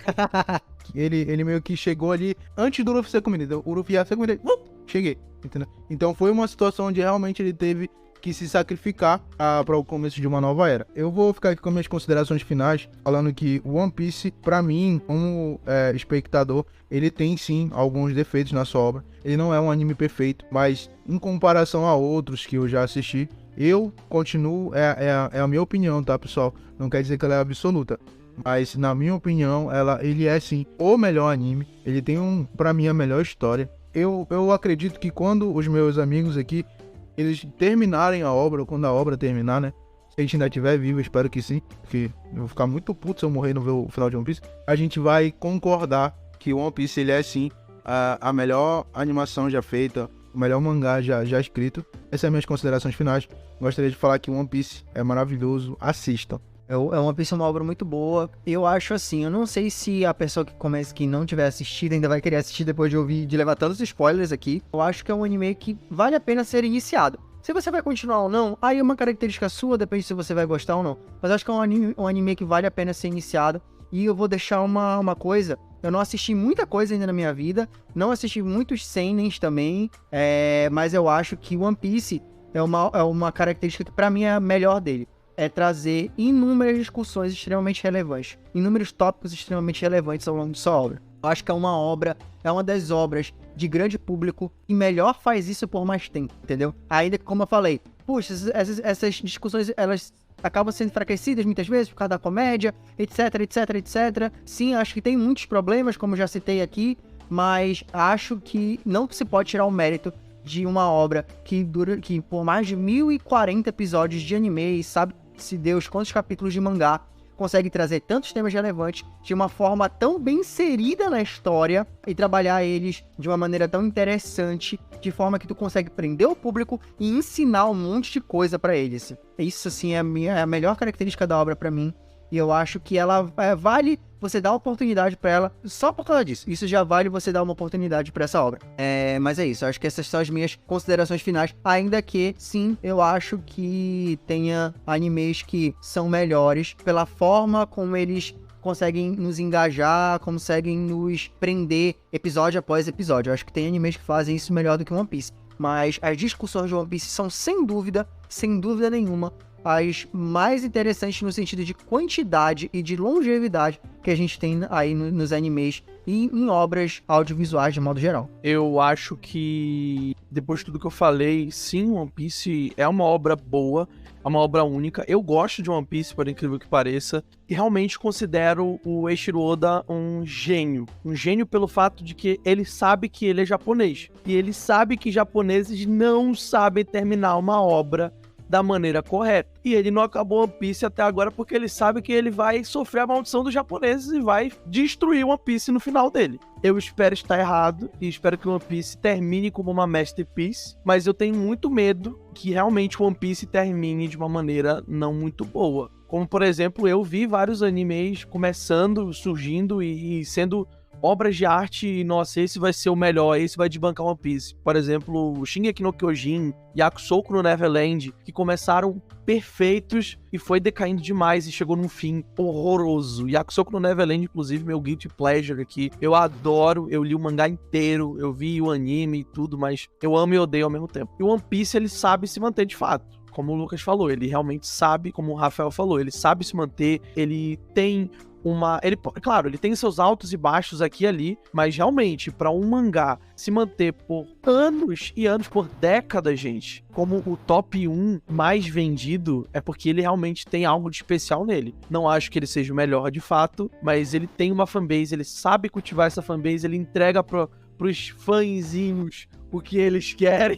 Ele meio que chegou ali antes do Luffy ser comido. Então, o Luffy ia ser comido, cheguei, entendeu? Então foi uma situação onde realmente ele teve que se sacrificar para o começo de uma nova era. Eu vou ficar aqui com minhas considerações finais, falando que o One Piece, pra mim, como espectador, ele tem sim alguns defeitos na sua obra. Ele não é um anime perfeito, mas em comparação a outros que eu já assisti, eu continuo, é a minha opinião, tá, pessoal? Não quer dizer que ela é absoluta. Mas, na minha opinião, ele é sim o melhor anime. Ele tem, pra mim, a melhor história. Eu acredito que quando os meus amigos aqui, eles terminarem a obra, ou quando a obra terminar, né? Se a gente ainda estiver vivo, espero que sim. Porque eu vou ficar muito puto se eu morrer e não ver o final de One Piece. A gente vai concordar que o One Piece, ele é sim a melhor animação já feita, o melhor mangá já escrito. Essas são as minhas considerações finais. Gostaria de falar que o One Piece é maravilhoso. Assistam. É uma obra muito boa. Eu acho assim, eu não sei se a pessoa que não tiver assistido ainda vai querer assistir depois de levar tantos spoilers aqui. Eu acho que é um anime que vale a pena ser iniciado. Se você vai continuar ou não, aí é uma característica sua, depende se você vai gostar ou não. Mas eu acho que é um anime que vale a pena ser iniciado. E eu vou deixar uma coisa. Eu não assisti muita coisa ainda na minha vida. Não assisti muitos seinens também. Mas eu acho que One Piece é uma característica que pra mim é a melhor dele. É trazer inúmeras discussões extremamente relevantes, inúmeros tópicos extremamente relevantes ao longo de sua obra. Eu acho que é uma das obras de grande público que melhor faz isso por mais tempo, entendeu? Ainda que, como eu falei, puxa, essas discussões, elas acabam sendo enfraquecidas muitas vezes por causa da comédia, etc, etc, etc. Sim, acho que tem muitos problemas, como já citei aqui, mas acho que não se pode tirar o mérito de uma obra que por mais de 1040 episódios de anime, e sabe-se Deus quantos capítulos de mangá, consegue trazer tantos temas relevantes de uma forma tão bem inserida na história e trabalhar eles de uma maneira tão interessante, de forma que tu consegue prender o público e ensinar um monte de coisa pra eles. Isso, assim, é a melhor característica da obra pra mim. E eu acho que ela vale você dar uma oportunidade pra ela só por causa disso. Isso já vale você dar uma oportunidade pra essa obra. Mas é isso, eu acho que essas são as minhas considerações finais. Ainda que, sim, eu acho que tenha animes que são melhores pela forma como eles conseguem nos engajar, conseguem nos prender episódio após episódio. Eu acho que tem animes que fazem isso melhor do que One Piece. Mas as discussões de One Piece são, sem dúvida nenhuma, as mais interessantes no sentido de quantidade e de longevidade que a gente tem aí nos animes e em obras audiovisuais de modo geral. Eu acho que, depois de tudo que eu falei, sim, One Piece é uma obra boa, é uma obra única. Eu gosto de One Piece, por incrível que pareça, e realmente considero o Eiichiro Oda um gênio. Um gênio pelo fato de que ele sabe que ele é japonês. E ele sabe que japoneses não sabem terminar uma obra da maneira correta. E ele não acabou One Piece até agora porque ele sabe que ele vai sofrer a maldição dos japoneses e vai destruir One Piece no final dele. Eu espero estar errado e espero que One Piece termine como uma masterpiece, mas eu tenho muito medo que realmente One Piece termine de uma maneira não muito boa. Como, por exemplo, eu vi vários animes começando, surgindo e sendo obras de arte e, nossa, esse vai ser o melhor, esse vai desbancar One Piece. Por exemplo, o Shingeki no Kyojin, Yakusoku no Neverland, que começaram perfeitos e foi decaindo demais e chegou num fim horroroso. Yakusoku no Neverland, inclusive, meu guilty pleasure aqui. Eu adoro, eu li o mangá inteiro, eu vi o anime e tudo, mas eu amo e odeio ao mesmo tempo. E o One Piece, ele sabe se manter de fato. Como o Lucas falou, ele realmente sabe, como o Rafael falou, ele sabe se manter, ele tem claro, ele tem seus altos e baixos aqui e ali, mas realmente, pra um mangá se manter por anos e anos, por décadas, gente, como o top 1 mais vendido, é porque ele realmente tem algo de especial nele. Não acho que ele seja o melhor de fato, mas ele tem uma fanbase, ele sabe cultivar essa fanbase, ele entrega pros fãzinhos o que eles querem.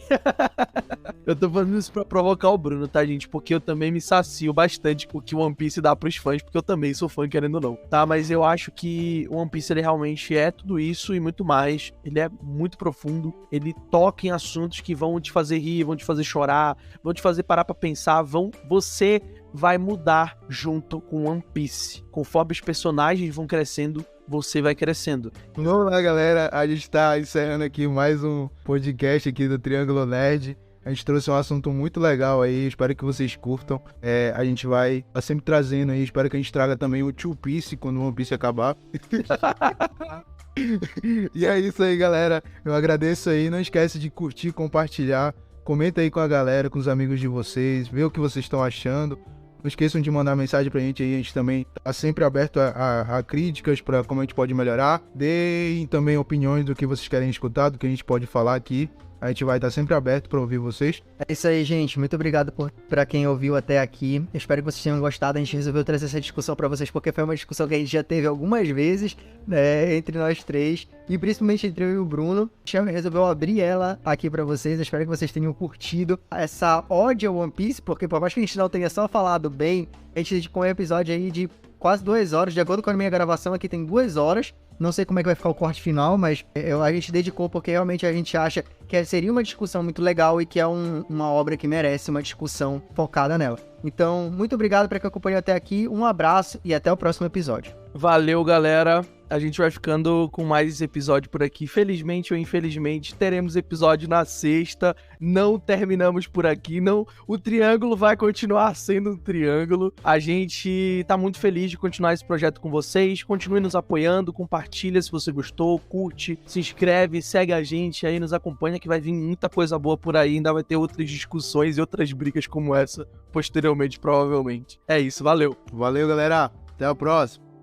Eu tô falando isso pra provocar o Bruno, tá, gente? Porque eu também me sacio bastante com o que o One Piece dá pros fãs, porque eu também sou fã, querendo ou não, tá? Mas eu acho que o One Piece, ele realmente é tudo isso e muito mais. Ele é muito profundo, ele toca em assuntos que vão te fazer rir, vão te fazer chorar, vão te fazer parar pra pensar, você vai mudar junto com One Piece. Conforme os personagens vão crescendo, você vai crescendo. Vamos lá, galera. A gente tá encerrando aqui mais um podcast aqui do Triângulo Nerd. A gente trouxe um assunto muito legal aí, espero que vocês curtam. A gente vai tá sempre trazendo aí, espero que a gente traga também o Two Piece quando o One Piece acabar. E é isso aí, galera. Eu agradeço aí. Não esquece de curtir, compartilhar. Comenta aí com a galera, com os amigos de vocês. Vê o que vocês estão achando. Não esqueçam de mandar mensagem pra gente aí, a gente também tá sempre aberto a críticas pra como a gente pode melhorar. Deem também opiniões do que vocês querem escutar, do que a gente pode falar aqui. A gente vai estar sempre aberto para ouvir vocês. É isso aí, gente. Muito obrigado pra quem ouviu até aqui. Eu espero que vocês tenham gostado. A gente resolveu trazer essa discussão pra vocês, porque foi uma discussão que a gente já teve algumas vezes, né, entre nós três, e principalmente entre eu e o Bruno. A gente resolveu abrir ela aqui pra vocês. Eu espero que vocês tenham curtido essa ode ao One Piece, porque por mais que a gente não tenha só falado bem, a gente dedicou um episódio aí de quase 2 horas. De acordo com a minha gravação aqui, tem 2 horas. Não sei como é que vai ficar o corte final, mas a gente dedicou porque realmente a gente acha que seria uma discussão muito legal e que é uma obra que merece uma discussão focada nela. Então, muito obrigado para quem acompanhou até aqui, um abraço e até o próximo episódio. Valeu, galera. A gente vai ficando com mais esse episódio por aqui. Felizmente ou infelizmente, teremos episódio na sexta. Não terminamos por aqui, não. O Triângulo vai continuar sendo um triângulo. A gente tá muito feliz de continuar esse projeto com vocês. Continue nos apoiando, compartilha se você gostou, curte, se inscreve, segue a gente aí, nos acompanha que vai vir muita coisa boa por aí. Ainda vai ter outras discussões e outras brigas como essa posteriormente, provavelmente. É isso, valeu. Valeu, galera. Até a próxima.